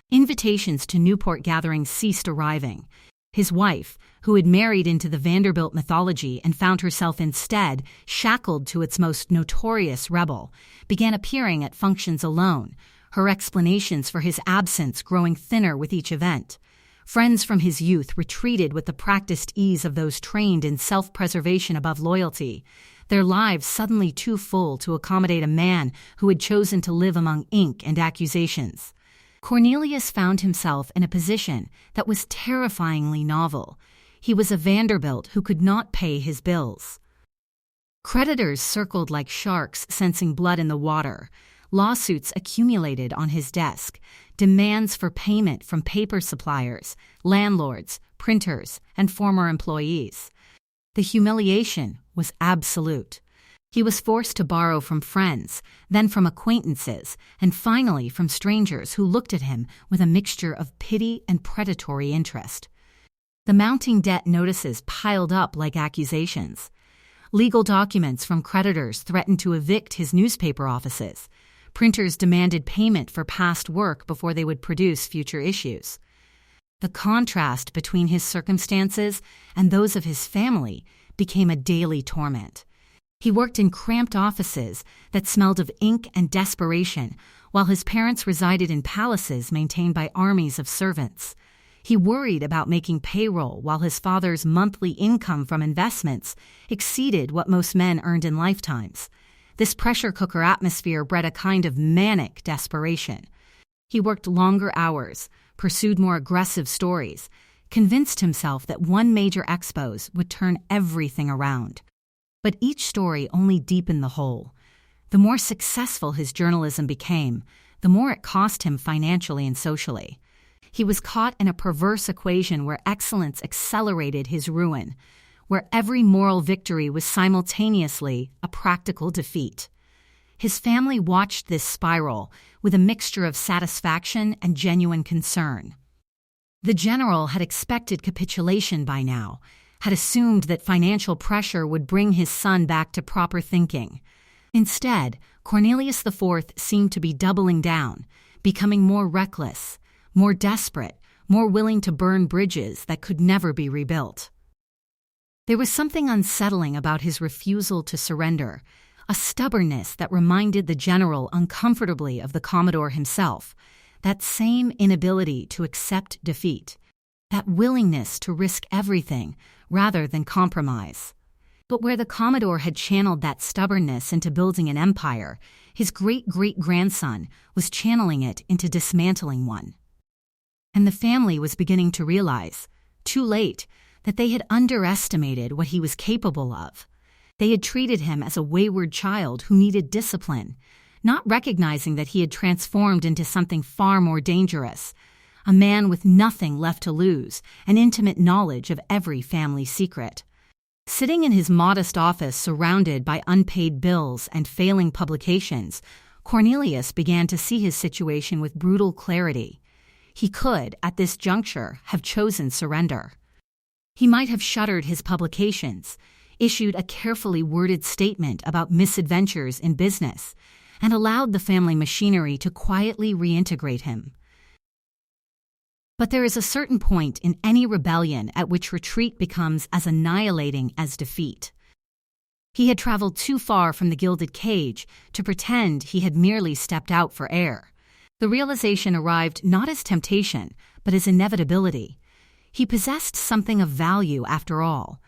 Invitations to Newport gatherings ceased arriving. His wife, who had married into the Vanderbilt mythology and found herself instead shackled to its most notorious rebel, began appearing at functions alone, her explanations for his absence growing thinner with each event. Friends from his youth retreated with the practiced ease of those trained in self-preservation above loyalty, their lives suddenly too full to accommodate a man who had chosen to live among ink and accusations. Cornelius found himself in a position that was terrifyingly novel. He was a Vanderbilt who could not pay his bills. Creditors circled like sharks sensing blood in the water. Lawsuits accumulated on his desk, demands for payment from paper suppliers, landlords, printers, and former employees. The humiliation was absolute. He was forced to borrow from friends, then from acquaintances, and finally from strangers who looked at him with a mixture of pity and predatory interest. The mounting debt notices piled up like accusations. Legal documents from creditors threatened to evict his newspaper offices. Printers demanded payment for past work before they would produce future issues. The contrast between his circumstances and those of his family became a daily torment. He worked in cramped offices that smelled of ink and desperation, while his parents resided in palaces maintained by armies of servants. He worried about making payroll while his father's monthly income from investments exceeded what most men earned in lifetimes. This pressure cooker atmosphere bred a kind of manic desperation. He worked longer hours, pursued more aggressive stories, convinced himself that one major expose would turn everything around. But each story only deepened the hole. The more successful his journalism became, the more it cost him financially and socially. He was caught in a perverse equation where excellence accelerated his ruin, where every moral victory was simultaneously a practical defeat. His family watched this spiral with a mixture of satisfaction and genuine concern. The general had expected capitulation by now, had assumed that financial pressure would bring his son back to proper thinking. Instead, Cornelius IV seemed to be doubling down, becoming more reckless, more desperate, more willing to burn bridges that could never be rebuilt. There was something unsettling about his refusal to surrender, a stubbornness that reminded the general uncomfortably of the Commodore himself, that same inability to accept defeat, that willingness to risk everything rather than compromise. But where the Commodore had channeled that stubbornness into building an empire, his great-great-grandson was channeling it into dismantling one. And the family was beginning to realize, too late, that they had underestimated what he was capable of. They had treated him as a wayward child who needed discipline, not recognizing that he had transformed into something far more dangerous, a man with nothing left to lose, an intimate knowledge of every family secret. Sitting in his modest office surrounded by unpaid bills and failing publications, Cornelius began to see his situation with brutal clarity. He could, at this juncture, have chosen surrender. He might have shuttered his publications, issued a carefully worded statement about misadventures in business, and allowed the family machinery to quietly reintegrate him. But there is a certain point in any rebellion at which retreat becomes as annihilating as defeat. He had traveled too far from the gilded cage to pretend he had merely stepped out for air. The realization arrived not as temptation, but as inevitability. He possessed something of value after all,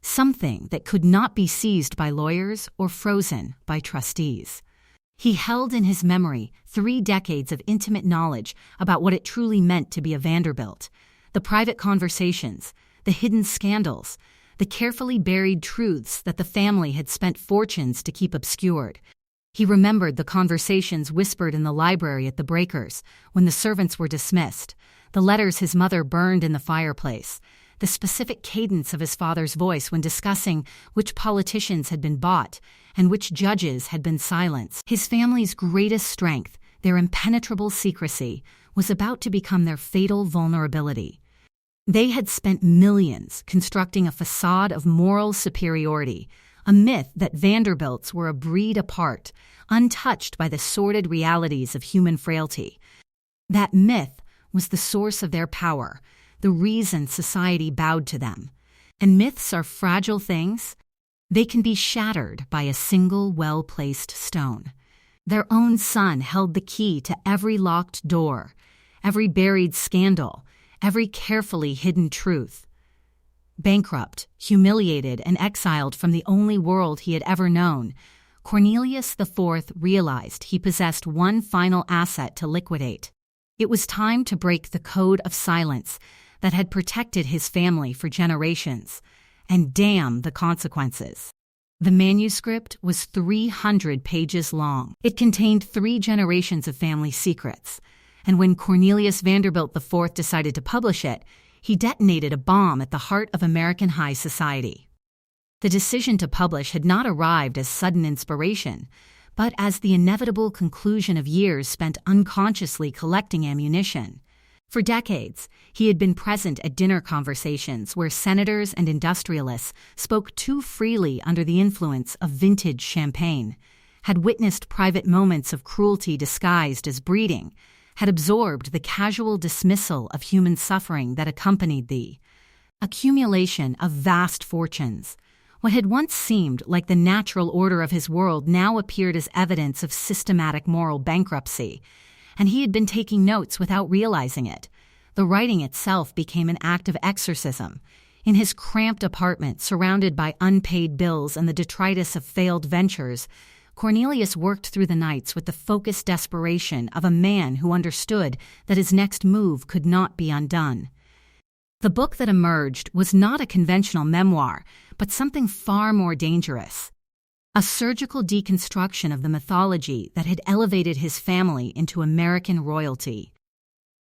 something that could not be seized by lawyers or frozen by trustees. He held in his memory 3 decades of intimate knowledge about what it truly meant to be a Vanderbilt, the private conversations, the hidden scandals, the carefully buried truths that the family had spent fortunes to keep obscured. He remembered the conversations whispered in the library at the breakers when the servants were dismissed, the letters his mother burned in the fireplace, the specific cadence of his father's voice when discussing which politicians had been bought and which judges had been silenced. His family's greatest strength, their impenetrable secrecy, was about to become their fatal vulnerability. They had spent millions constructing a facade of moral superiority, a myth that Vanderbilts were a breed apart, untouched by the sordid realities of human frailty. That myth was the source of their power, the reason society bowed to them. And myths are fragile things. They can be shattered by a single well-placed stone. Their own son held the key to every locked door, every buried scandal, every carefully hidden truth. Bankrupt, humiliated, and exiled from the only world he had ever known, Cornelius IV realized he possessed one final asset to liquidate. It was time to break the code of silence that had protected his family for generations, and damn the consequences. The manuscript was 300 pages long. It contained 3 generations of family secrets, and when Cornelius Vanderbilt IV decided to publish it, he detonated a bomb at the heart of American high society. The decision to publish had not arrived as sudden inspiration, but as the inevitable conclusion of years spent unconsciously collecting ammunition. For decades, he had been present at dinner conversations where senators and industrialists spoke too freely under the influence of vintage champagne, had witnessed private moments of cruelty disguised as breeding, had absorbed the casual dismissal of human suffering that accompanied the accumulation of vast fortunes. What had once seemed like the natural order of his world now appeared as evidence of systematic moral bankruptcy, and he had been taking notes without realizing it. The writing itself became an act of exorcism. In his cramped apartment, surrounded by unpaid bills and the detritus of failed ventures, Cornelius worked through the nights with the focused desperation of a man who understood that his next move could not be undone. The book that emerged was not a conventional memoir, but something far more dangerous. A surgical deconstruction of the mythology that had elevated his family into American royalty.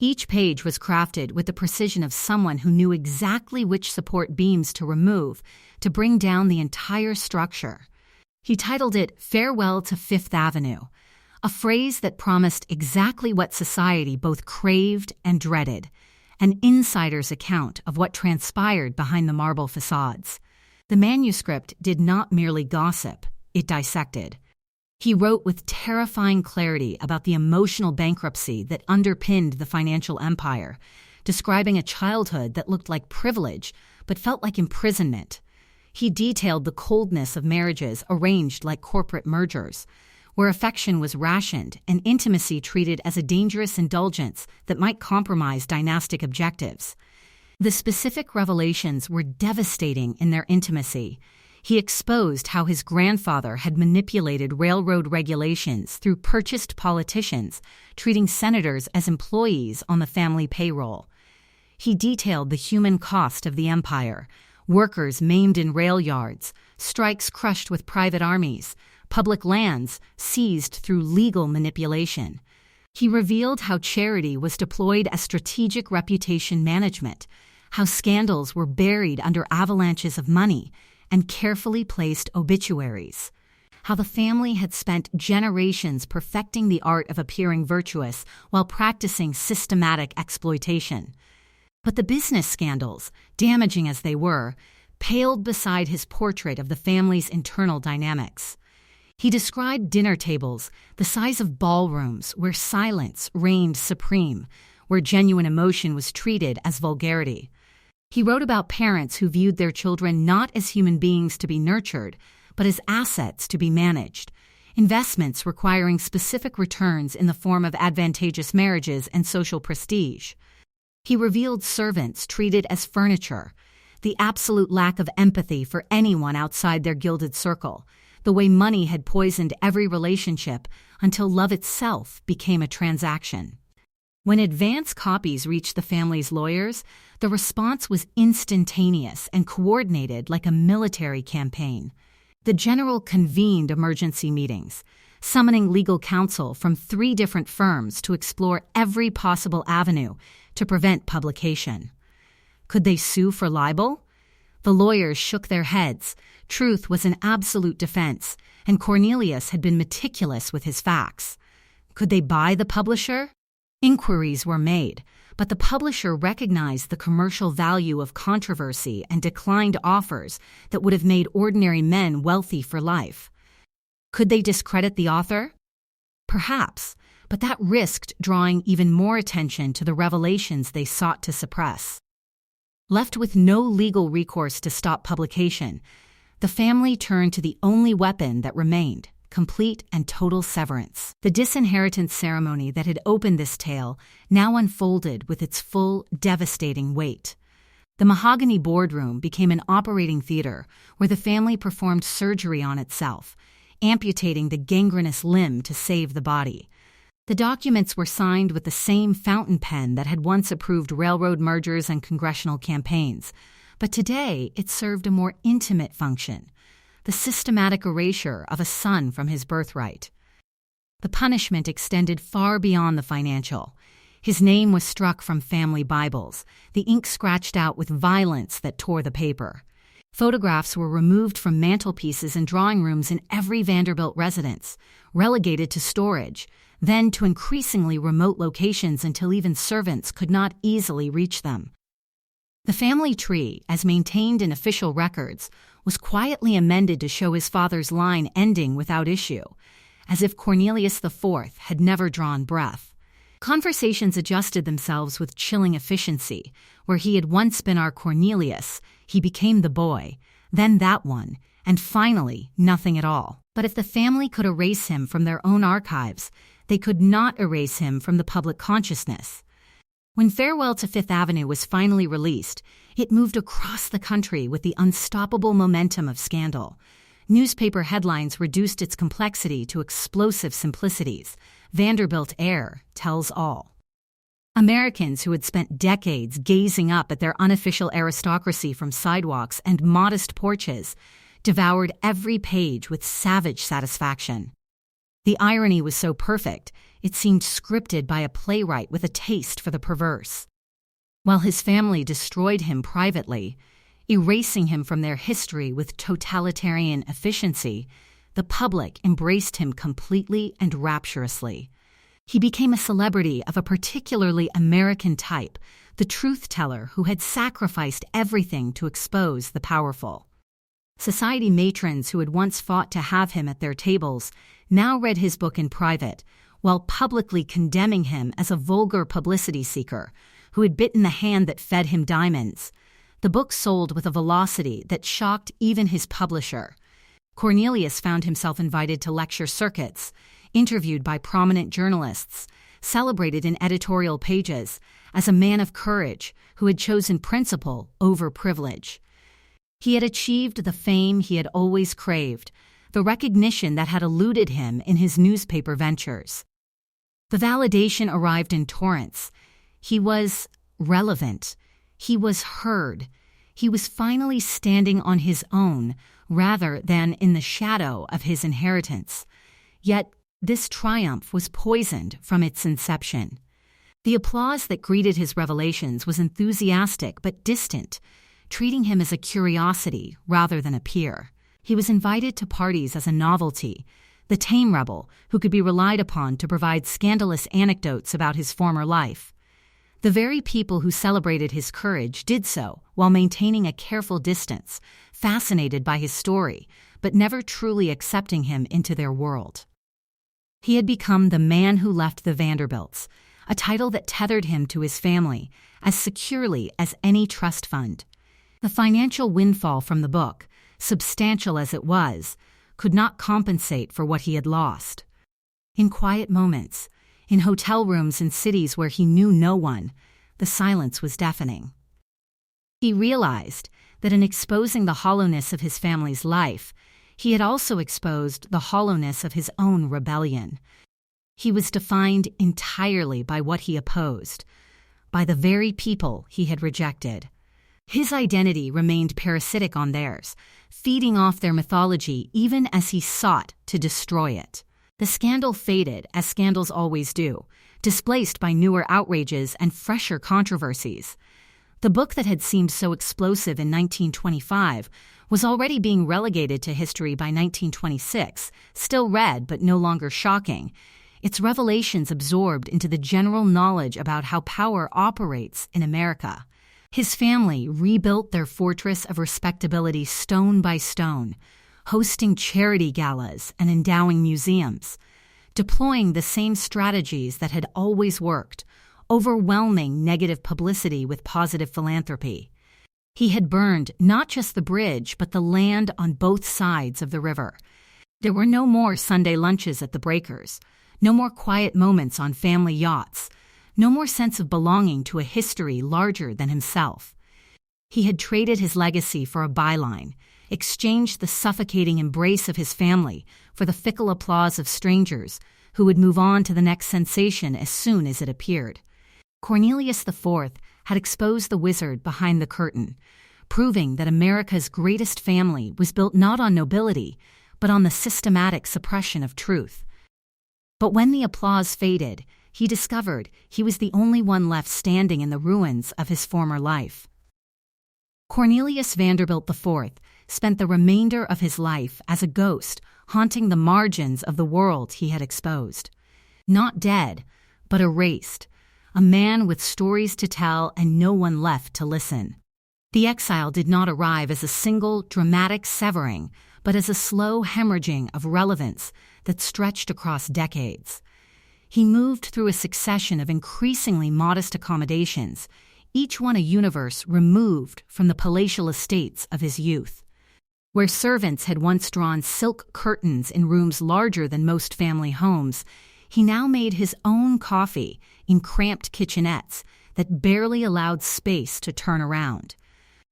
Each page was crafted with the precision of someone who knew exactly which support beams to remove to bring down the entire structure. He titled it Farewell to Fifth Avenue, a phrase that promised exactly what society both craved and dreaded, an insider's account of what transpired behind the marble facades. The manuscript did not merely gossip, it dissected. He wrote with terrifying clarity about the emotional bankruptcy that underpinned the financial empire, describing a childhood that looked like privilege but felt like imprisonment. He detailed the coldness of marriages arranged like corporate mergers, where affection was rationed and intimacy treated as a dangerous indulgence that might compromise dynastic objectives. The specific revelations were devastating in their intimacy. He exposed how his grandfather had manipulated railroad regulations through purchased politicians, treating senators as employees on the family payroll. He detailed the human cost of the empire: workers maimed in rail yards, strikes crushed with private armies, public lands seized through legal manipulation. He revealed how charity was deployed as strategic reputation management, how scandals were buried under avalanches of money and carefully placed obituaries, how the family had spent generations perfecting the art of appearing virtuous while practicing systematic exploitation. But the business scandals, damaging as they were, paled beside his portrait of the family's internal dynamics. He described dinner tables the size of ballrooms where silence reigned supreme, where genuine emotion was treated as vulgarity. He wrote about parents who viewed their children not as human beings to be nurtured, but as assets to be managed, investments requiring specific returns in the form of advantageous marriages and social prestige. He revealed servants treated as furniture, the absolute lack of empathy for anyone outside their gilded circle, the way money had poisoned every relationship until love itself became a transaction. When advance copies reached the family's lawyers, the response was instantaneous and coordinated like a military campaign. The general convened emergency meetings, summoning legal counsel from 3 different firms to explore every possible avenue to prevent publication. Could they sue for libel? The lawyers shook their heads. Truth was an absolute defense, and Cornelius had been meticulous with his facts. Could they buy the publisher? Inquiries were made, but the publisher recognized the commercial value of controversy and declined offers that would have made ordinary men wealthy for life. Could they discredit the author? Perhaps, but that risked drawing even more attention to the revelations they sought to suppress. Left with no legal recourse to stop publication, the family turned to the only weapon that remained: complete and total severance. The disinheritance ceremony that had opened this tale now unfolded with its full, devastating weight. The mahogany boardroom became an operating theater where the family performed surgery on itself, amputating the gangrenous limb to save the body. The documents were signed with the same fountain pen that had once approved railroad mergers and congressional campaigns, but today it served a more intimate function: the systematic erasure of a son from his birthright. The punishment extended far beyond the financial. His name was struck from family Bibles, the ink scratched out with violence that tore the paper. Photographs were removed from mantelpieces and drawing rooms in every Vanderbilt residence, relegated to storage, then to increasingly remote locations until even servants could not easily reach them. The family tree, as maintained in official records, was quietly amended to show his father's line ending without issue, as if Cornelius IV had never drawn breath. Conversations adjusted themselves with chilling efficiency. Where he had once been our Cornelius, he became the boy, then that one, and finally nothing at all. But if the family could erase him from their own archives, they could not erase him from the public consciousness. When Farewell to Fifth Avenue was finally released, it moved across the country with the unstoppable momentum of scandal. Newspaper headlines reduced its complexity to explosive simplicities. Vanderbilt Heir tells all. Americans who had spent decades gazing up at their unofficial aristocracy from sidewalks and modest porches devoured every page with savage satisfaction. The irony was so perfect, it seemed scripted by a playwright with a taste for the perverse. While his family destroyed him privately, erasing him from their history with totalitarian efficiency, the public embraced him completely and rapturously. He became a celebrity of a particularly American type, the truth teller who had sacrificed everything to expose the powerful. Society matrons who had once fought to have him at their tables now read his book in private, while publicly condemning him as a vulgar publicity seeker who had bitten the hand that fed him diamonds. The book sold with a velocity that shocked even his publisher. Cornelius found himself invited to lecture circuits, interviewed by prominent journalists, celebrated in editorial pages as a man of courage who had chosen principle over privilege. He had achieved the fame he had always craved, the recognition that had eluded him in his newspaper ventures. The validation arrived in torrents. He was relevant. He was heard. He was finally standing on his own rather than in the shadow of his inheritance. Yet this triumph was poisoned from its inception. The applause that greeted his revelations was enthusiastic but distant, treating him as a curiosity rather than a peer. He was invited to parties as a novelty, the tame rebel who could be relied upon to provide scandalous anecdotes about his former life. The very people who celebrated his courage did so while maintaining a careful distance, fascinated by his story, but never truly accepting him into their world. He had become the man who left the Vanderbilts, a title that tethered him to his family as securely as any trust fund. The financial windfall from the book, substantial as it was, could not compensate for what he had lost. In quiet moments, in hotel rooms in cities where he knew no one, the silence was deafening. He realized that in exposing the hollowness of his family's life, he had also exposed the hollowness of his own rebellion. He was defined entirely by what he opposed, by the very people he had rejected. His identity remained parasitic on theirs, feeding off their mythology even as he sought to destroy it. The scandal faded, as scandals always do, displaced by newer outrages and fresher controversies. The book that had seemed so explosive in 1925 was already being relegated to history by 1926, still read but no longer shocking, its revelations absorbed into the general knowledge about how power operates in America. His family rebuilt their fortress of respectability stone by stone, hosting charity galas and endowing museums, deploying the same strategies that had always worked, overwhelming negative publicity with positive philanthropy. He had burned not just the bridge, but the land on both sides of the river. There were no more Sunday lunches at the breakers, no more quiet moments on family yachts, no more sense of belonging to a history larger than himself. He had traded his legacy for a byline, exchanged the suffocating embrace of his family for the fickle applause of strangers who would move on to the next sensation as soon as it appeared. Cornelius IV had exposed the wizard behind the curtain, proving that America's greatest family was built not on nobility, but on the systematic suppression of truth. But when the applause faded, he discovered he was the only one left standing in the ruins of his former life. Cornelius Vanderbilt IV spent the remainder of his life as a ghost, haunting the margins of the world he had exposed. Not dead, but erased, a man with stories to tell and no one left to listen. The exile did not arrive as a single, dramatic severing, but as a slow hemorrhaging of relevance that stretched across decades. He moved through a succession of increasingly modest accommodations, each one a universe removed from the palatial estates of his youth. Where servants had once drawn silk curtains in rooms larger than most family homes, he now made his own coffee in cramped kitchenettes that barely allowed space to turn around.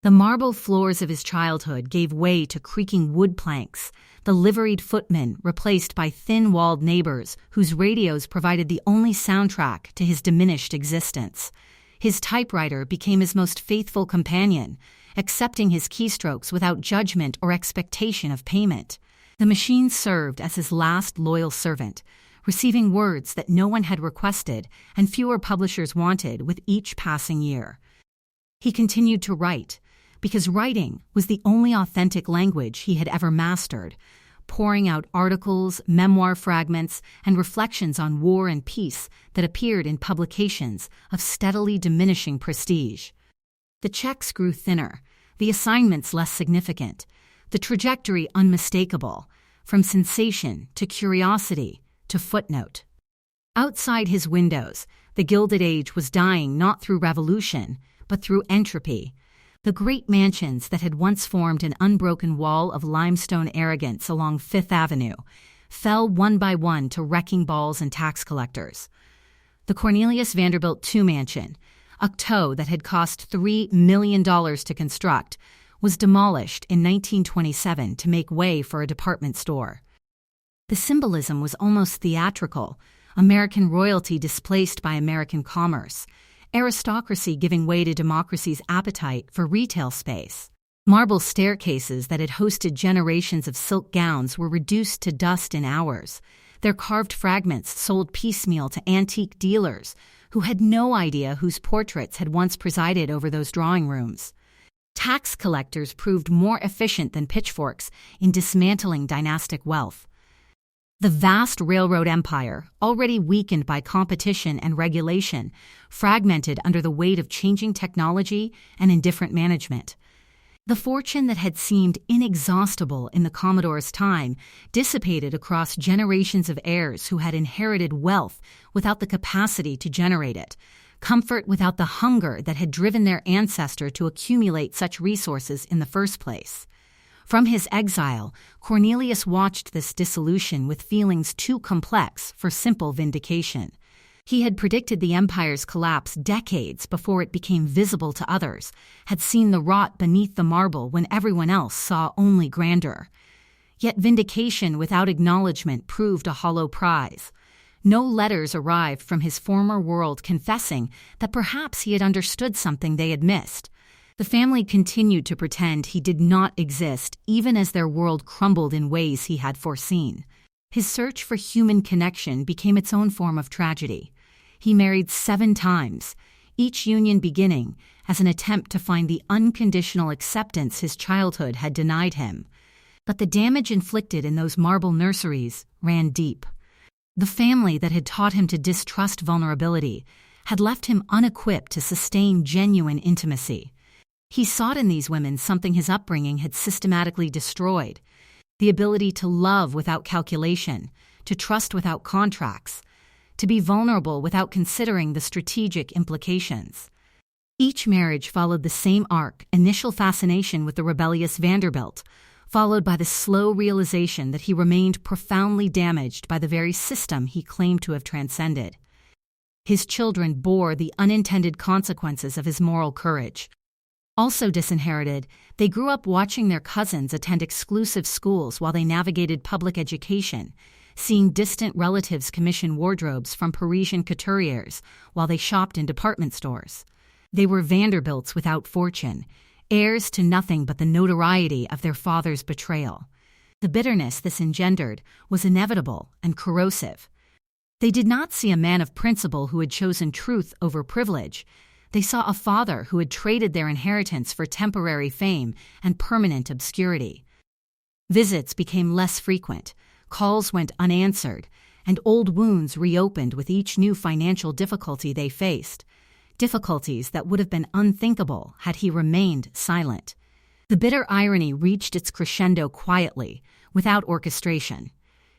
The marble floors of his childhood gave way to creaking wood planks, the liveried footmen replaced by thin-walled neighbors whose radios provided the only soundtrack to his diminished existence. His typewriter became his most faithful companion, accepting his keystrokes without judgment or expectation of payment. The machine served as his last loyal servant, receiving words that no one had requested and fewer publishers wanted with each passing year. He continued to write, because writing was the only authentic language he had ever mastered, pouring out articles, memoir fragments, and reflections on war and peace that appeared in publications of steadily diminishing prestige. The checks grew thinner, the assignments less significant, the trajectory unmistakable, from sensation to curiosity to footnote. Outside his windows, the Gilded Age was dying not through revolution, but through entropy. The great mansions that had once formed an unbroken wall of limestone arrogance along Fifth Avenue fell one by one to wrecking balls and tax collectors. The Cornelius Vanderbilt II mansion, a toe that had cost $3 million to construct, was demolished in 1927 to make way for a department store. The symbolism was almost theatrical: American royalty displaced by American commerce, aristocracy giving way to democracy's appetite for retail space. Marble staircases that had hosted generations of silk gowns were reduced to dust in hours, their carved fragments sold piecemeal to antique dealers who had no idea whose portraits had once presided over those drawing rooms. Tax collectors proved more efficient than pitchforks in dismantling dynastic wealth. The vast railroad empire, already weakened by competition and regulation, fragmented under the weight of changing technology and indifferent management. The fortune that had seemed inexhaustible in the Commodore's time dissipated across generations of heirs who had inherited wealth without the capacity to generate it, comfort without the hunger that had driven their ancestor to accumulate such resources in the first place. From his exile, Cornelius watched this dissolution with feelings too complex for simple vindication. He had predicted the empire's collapse decades before it became visible to others, had seen the rot beneath the marble when everyone else saw only grandeur. Yet vindication without acknowledgement proved a hollow prize. No letters arrived from his former world confessing that perhaps he had understood something they had missed. The family continued to pretend he did not exist even as their world crumbled in ways he had foreseen. His search for human connection became its own form of tragedy. He married 7 times, each union beginning as an attempt to find the unconditional acceptance his childhood had denied him. But the damage inflicted in those marble nurseries ran deep. The family that had taught him to distrust vulnerability had left him unequipped to sustain genuine intimacy. He sought in these women something his upbringing had systematically destroyed: the ability to love without calculation, to trust without contracts, to be vulnerable without considering the strategic implications. Each marriage followed the same arc: initial fascination with the rebellious Vanderbilt, followed by the slow realization that he remained profoundly damaged by the very system he claimed to have transcended. His children bore the unintended consequences of his moral courage. Also disinherited, they grew up watching their cousins attend exclusive schools while they navigated public education, seeing distant relatives commission wardrobes from Parisian couturiers while they shopped in department stores. They were Vanderbilts without fortune, heirs to nothing but the notoriety of their father's betrayal. The bitterness this engendered was inevitable and corrosive. They did not see a man of principle who had chosen truth over privilege. They saw a father who had traded their inheritance for temporary fame and permanent obscurity. Visits became less frequent, calls went unanswered, and old wounds reopened with each new financial difficulty they faced, difficulties that would have been unthinkable had he remained silent. The bitter irony reached its crescendo quietly, without orchestration.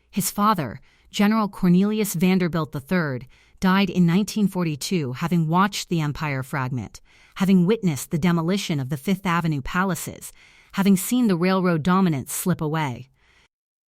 His father, General Cornelius Vanderbilt III, died in 1942, having watched the empire fragment, having witnessed the demolition of the Fifth Avenue palaces, having seen the railroad dominance slip away.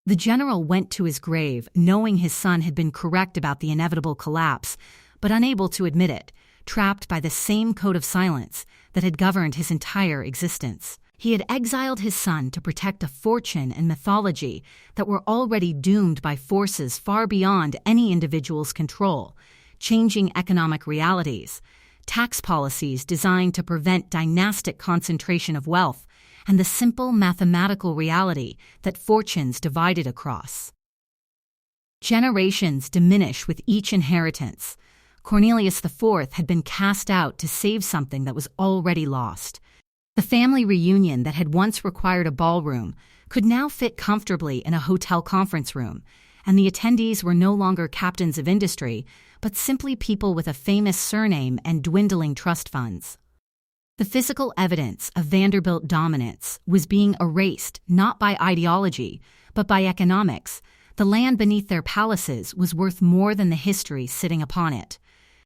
The general went to his grave knowing his son had been correct about the inevitable collapse, but unable to admit it, trapped by the same code of silence that had governed his entire existence. He had exiled his son to protect a fortune and mythology that were already doomed by forces far beyond any individual's control: changing economic realities, tax policies designed to prevent dynastic concentration of wealth, and the simple mathematical reality that fortunes divided across. Generations diminish with each inheritance. Cornelius IV had been cast out to save something that was already lost. The family reunion that had once required a ballroom could now fit comfortably in a hotel conference room, and the attendees were no longer captains of industry, but simply people with a famous surname and dwindling trust funds. The physical evidence of Vanderbilt dominance was being erased not by ideology, but by economics. The land beneath their palaces was worth more than the history sitting upon it.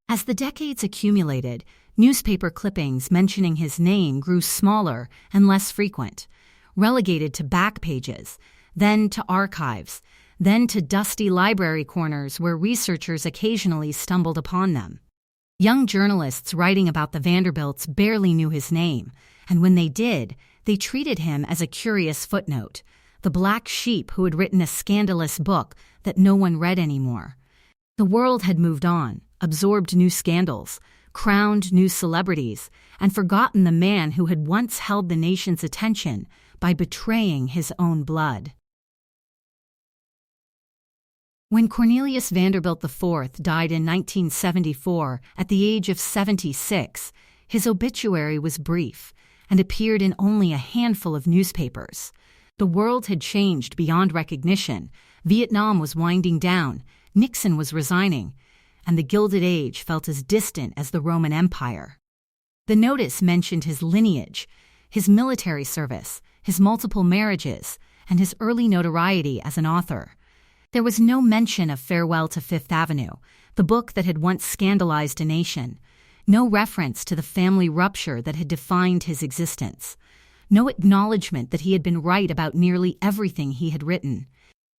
As the decades accumulated, newspaper clippings mentioning his name grew smaller and less frequent, relegated to back pages, then to archives, then to dusty library corners where researchers occasionally stumbled upon them. Young journalists writing about the Vanderbilts barely knew his name, and when they did, They treated him as a curious footnote, the black sheep who had written a scandalous book that no one read anymore. The world had moved on, absorbed new scandals, crowned new celebrities, and forgotten the man who had once held the nation's attention by betraying his own blood. When Cornelius Vanderbilt IV died in 1974 at the age of 76, his obituary was brief and appeared in only a handful of newspapers. The world had changed beyond recognition. Vietnam was winding down, Nixon was resigning, and the Gilded Age felt as distant as the Roman Empire. The notice mentioned his lineage, his military service, his multiple marriages, and his early notoriety as an author. There was no mention of Farewell to Fifth Avenue, the book that had once scandalized a nation, no reference to the family rupture that had defined his existence, no acknowledgement that he had been right about nearly everything he had written.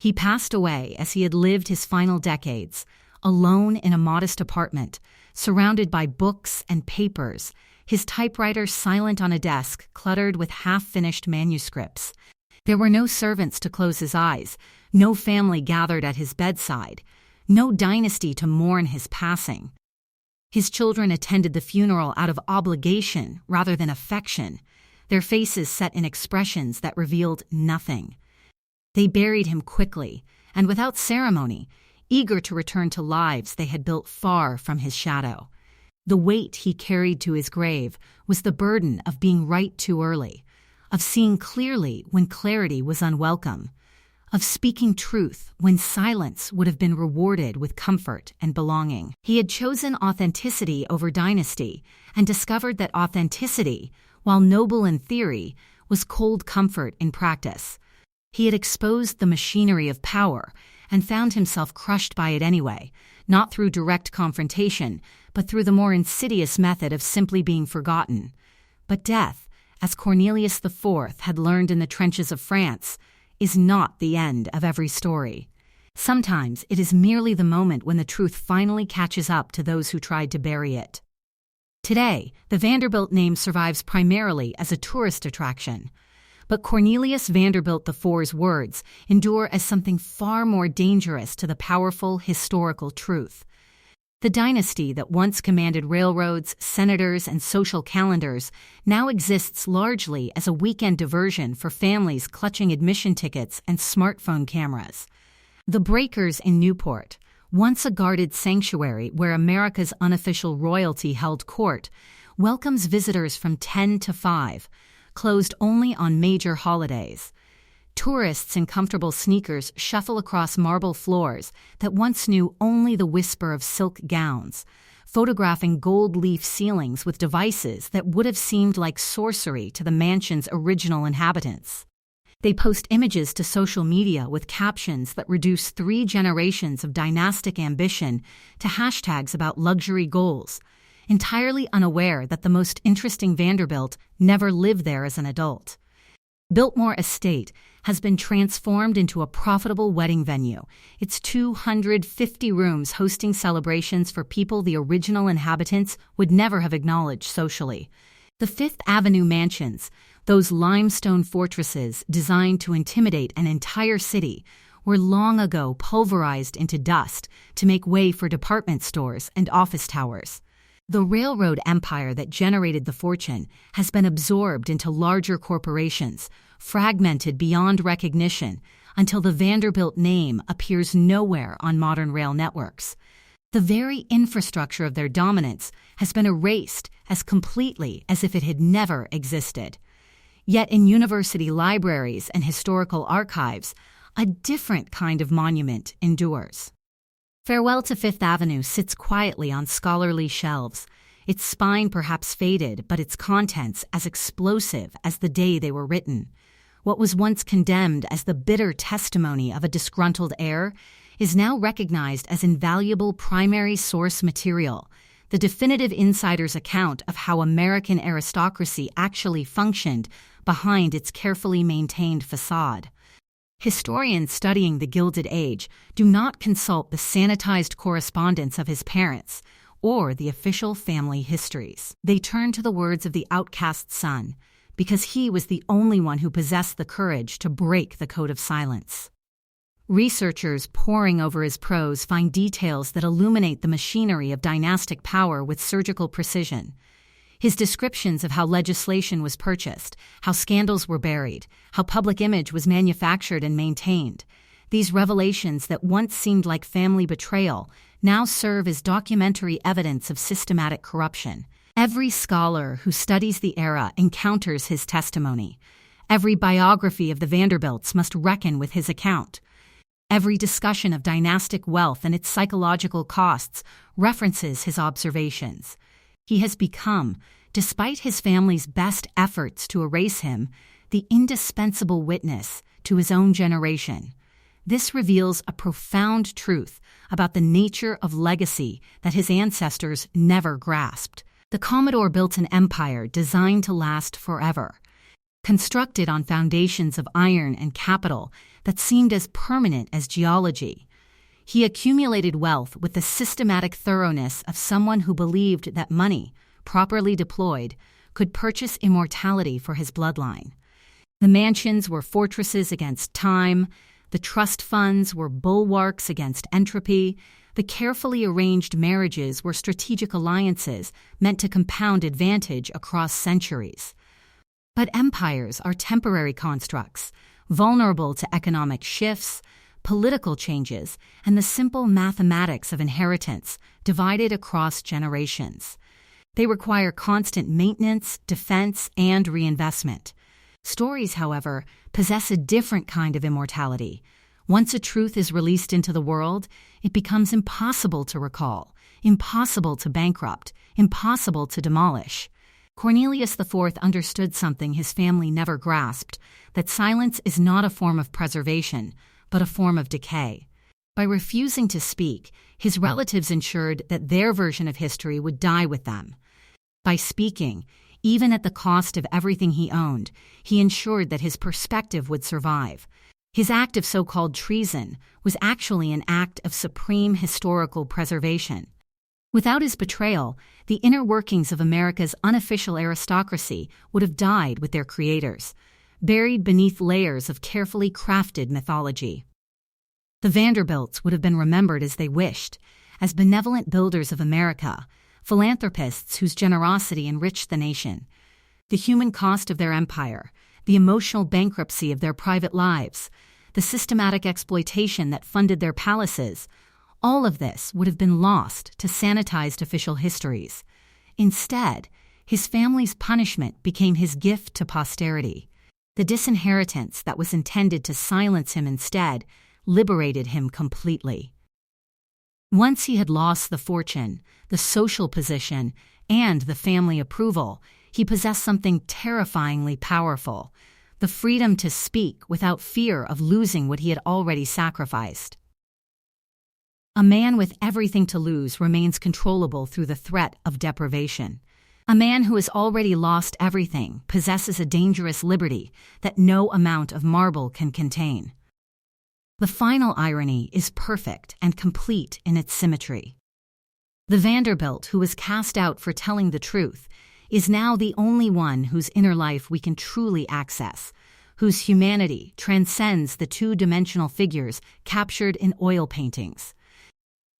He passed away as he had lived his final decades, alone in a modest apartment, surrounded by books and papers, his typewriter silent on a desk cluttered with half-finished manuscripts. There were no servants to close his eyes, no family gathered at his bedside, no dynasty to mourn his passing. His children attended the funeral out of obligation rather than affection, their faces set in expressions that revealed nothing. They buried him quickly and without ceremony, eager to return to lives they had built far from his shadow. The weight he carried to his grave was the burden of being right too early, of seeing clearly when clarity was unwelcome, of speaking truth when silence would have been rewarded with comfort and belonging. He had chosen authenticity over dynasty and discovered that authenticity, while noble in theory, was cold comfort in practice. He had exposed the machinery of power and found himself crushed by it anyway, not through direct confrontation, but through the more insidious method of simply being forgotten. But death, as Cornelius IV had learned in the trenches of France, is not the end of every story. Sometimes it is merely the moment when the truth finally catches up to those who tried to bury it. Today, the Vanderbilt name survives primarily as a tourist attraction. But Cornelius Vanderbilt IV's words endure as something far more dangerous to the powerful historical truth. The dynasty that once commanded railroads, senators, and social calendars now exists largely as a weekend diversion for families clutching admission tickets and smartphone cameras. The Breakers in Newport, once a guarded sanctuary where America's unofficial royalty held court, welcomes visitors from 10 to 5, closed only on major holidays. Tourists in comfortable sneakers shuffle across marble floors that once knew only the whisper of silk gowns, photographing gold-leaf ceilings with devices that would have seemed like sorcery to the mansion's original inhabitants. They post images to social media with captions that reduce 3 generations of dynastic ambition to hashtags about luxury goals, entirely unaware that the most interesting Vanderbilt never lived there as an adult. Biltmore Estate has been transformed into a profitable wedding venue, its 250 rooms hosting celebrations for people the original inhabitants would never have acknowledged socially. The Fifth Avenue mansions, those limestone fortresses designed to intimidate an entire city, were long ago pulverized into dust to make way for department stores and office towers. The railroad empire that generated the fortune has been absorbed into larger corporations, fragmented beyond recognition until the Vanderbilt name appears nowhere on modern rail networks. The very infrastructure of their dominance has been erased as completely as if it had never existed. Yet in university libraries and historical archives, a different kind of monument endures. Farewell to Fifth Avenue sits quietly on scholarly shelves, its spine perhaps faded, but its contents as explosive as the day they were written. What was once condemned as the bitter testimony of a disgruntled heir is now recognized as invaluable primary source material, the definitive insider's account of how American aristocracy actually functioned behind its carefully maintained facade. Historians studying the Gilded Age do not consult the sanitized correspondence of his parents or the official family histories. They turn to the words of the outcast son, because he was the only one who possessed the courage to break the code of silence. Researchers poring over his prose find details that illuminate the machinery of dynastic power with surgical precision. His descriptions of how legislation was purchased, how scandals were buried, how public image was manufactured and maintained. These revelations that once seemed like family betrayal now serve as documentary evidence of systematic corruption. Every scholar who studies the era encounters his testimony. Every biography of the Vanderbilts must reckon with his account. Every discussion of dynastic wealth and its psychological costs references his observations. He has become, despite his family's best efforts to erase him, the indispensable witness to his own generation. This reveals a profound truth about the nature of legacy that his ancestors never grasped. The Commodore built an empire designed to last forever, constructed on foundations of iron and capital that seemed as permanent as geology. He accumulated wealth with the systematic thoroughness of someone who believed that money, properly deployed, could purchase immortality for his bloodline. The mansions were fortresses against time, the trust funds were bulwarks against entropy, the carefully arranged marriages were strategic alliances meant to compound advantage across centuries. But empires are temporary constructs, vulnerable to economic shifts, political changes, and the simple mathematics of inheritance divided across generations. They require constant maintenance, defense, and reinvestment. Stories, however, possess a different kind of immortality. Once a truth is released into the world, it becomes impossible to recall, impossible to bankrupt, impossible to demolish. Cornelius IV understood something his family never grasped, that silence is not a form of preservation, but a form of decay. By refusing to speak, his relatives ensured that their version of history would die with them. By speaking, even at the cost of everything he owned, he ensured that his perspective would survive. His act of so-called treason was actually an act of supreme historical preservation. Without his betrayal, the inner workings of America's unofficial aristocracy would have died with their creators, buried beneath layers of carefully crafted mythology. The Vanderbilts would have been remembered as they wished, as benevolent builders of America, philanthropists whose generosity enriched the nation. The human cost of their empire, the emotional bankruptcy of their private lives, the systematic exploitation that funded their palaces, all of this would have been lost to sanitized official histories. Instead, his family's punishment became his gift to posterity. The disinheritance that was intended to silence him instead liberated him completely. Once he had lost the fortune, the social position, and the family approval, he possessed something terrifyingly powerful: the freedom to speak without fear of losing what he had already sacrificed. A man with everything to lose remains controllable through the threat of deprivation. A man who has already lost everything possesses a dangerous liberty that no amount of marble can contain. The final irony is perfect and complete in its symmetry. The Vanderbilt who was cast out for telling the truth is now the only one whose inner life we can truly access, whose humanity transcends the two-dimensional figures captured in oil paintings.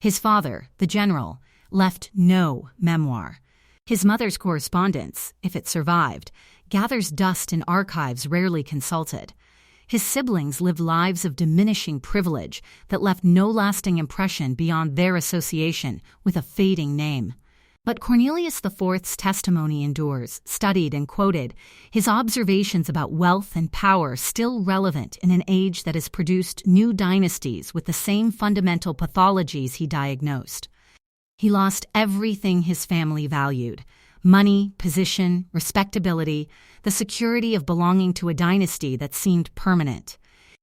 His father, the general, left no memoir. His mother's correspondence, if it survived, gathers dust in archives rarely consulted. His siblings lived lives of diminishing privilege that left no lasting impression beyond their association with a fading name. But Cornelius IV's testimony endures, studied and quoted, his observations about wealth and power still relevant in an age that has produced new dynasties with the same fundamental pathologies he diagnosed. He lost everything his family valued: money, position, respectability, the security of belonging to a dynasty that seemed permanent.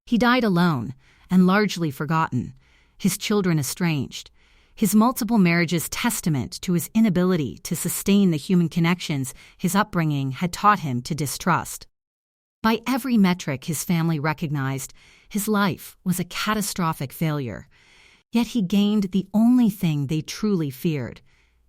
He died alone and largely forgotten, his children estranged. His multiple marriages testament to his inability to sustain the human connections his upbringing had taught him to distrust. By every metric his family recognized, his life was a catastrophic failure. Yet he gained the only thing they truly feared: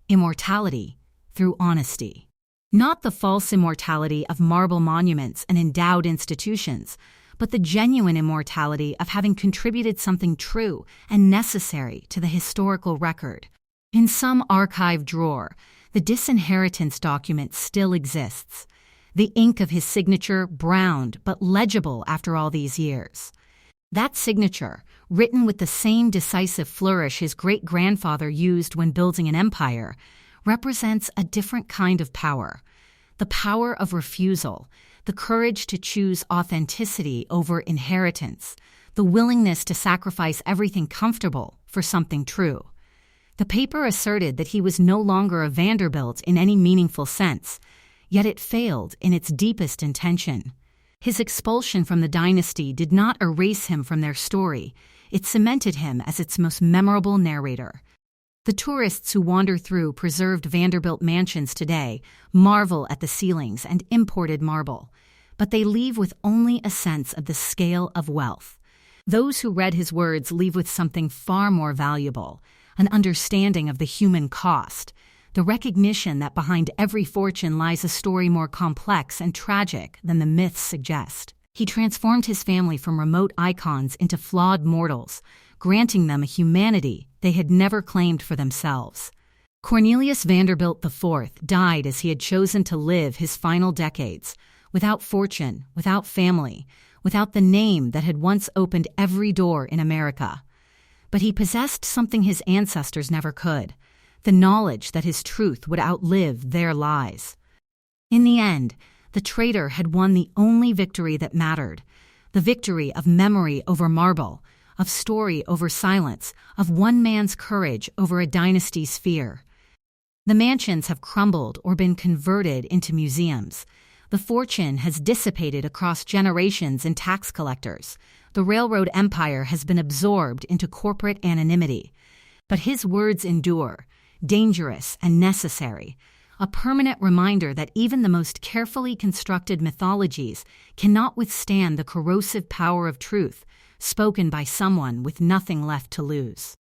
immortality through honesty. Not the false immortality of marble monuments and endowed institutions, but the genuine immortality of having contributed something true and necessary to the historical record. In some archive drawer, the disinheritance document still exists, the ink of his signature browned but legible after all these years. That signature, written with the same decisive flourish his great-grandfather used when building an empire, represents a different kind of power. The power of refusal, the courage to choose authenticity over inheritance, the willingness to sacrifice everything comfortable for something true. The paper asserted that he was no longer a Vanderbilt in any meaningful sense, yet it failed in its deepest intention. His expulsion from the dynasty did not erase him from their story, it cemented him as its most memorable narrator. The tourists who wander through preserved Vanderbilt mansions today marvel at the ceilings and imported marble, but they leave with only a sense of the scale of wealth. Those who read his words leave with something far more valuable, an understanding of the human cost, the recognition that behind every fortune lies a story more complex and tragic than the myths suggest. He transformed his family from remote icons into flawed mortals, granting them a humanity they had never claimed for themselves. Cornelius Vanderbilt IV died as he had chosen to live his final decades, without fortune, without family, without the name that had once opened every door in America. But he possessed something his ancestors never could, the knowledge that his truth would outlive their lies. In the end, the traitor had won the only victory that mattered, the victory of memory over marble, of story over silence, of one man's courage over a dynasty's fear. The mansions have crumbled or been converted into museums. The fortune has dissipated across generations in tax collectors. The railroad empire has been absorbed into corporate anonymity. But his words endure, dangerous and necessary, a permanent reminder that even the most carefully constructed mythologies cannot withstand the corrosive power of truth, spoken by someone with nothing left to lose.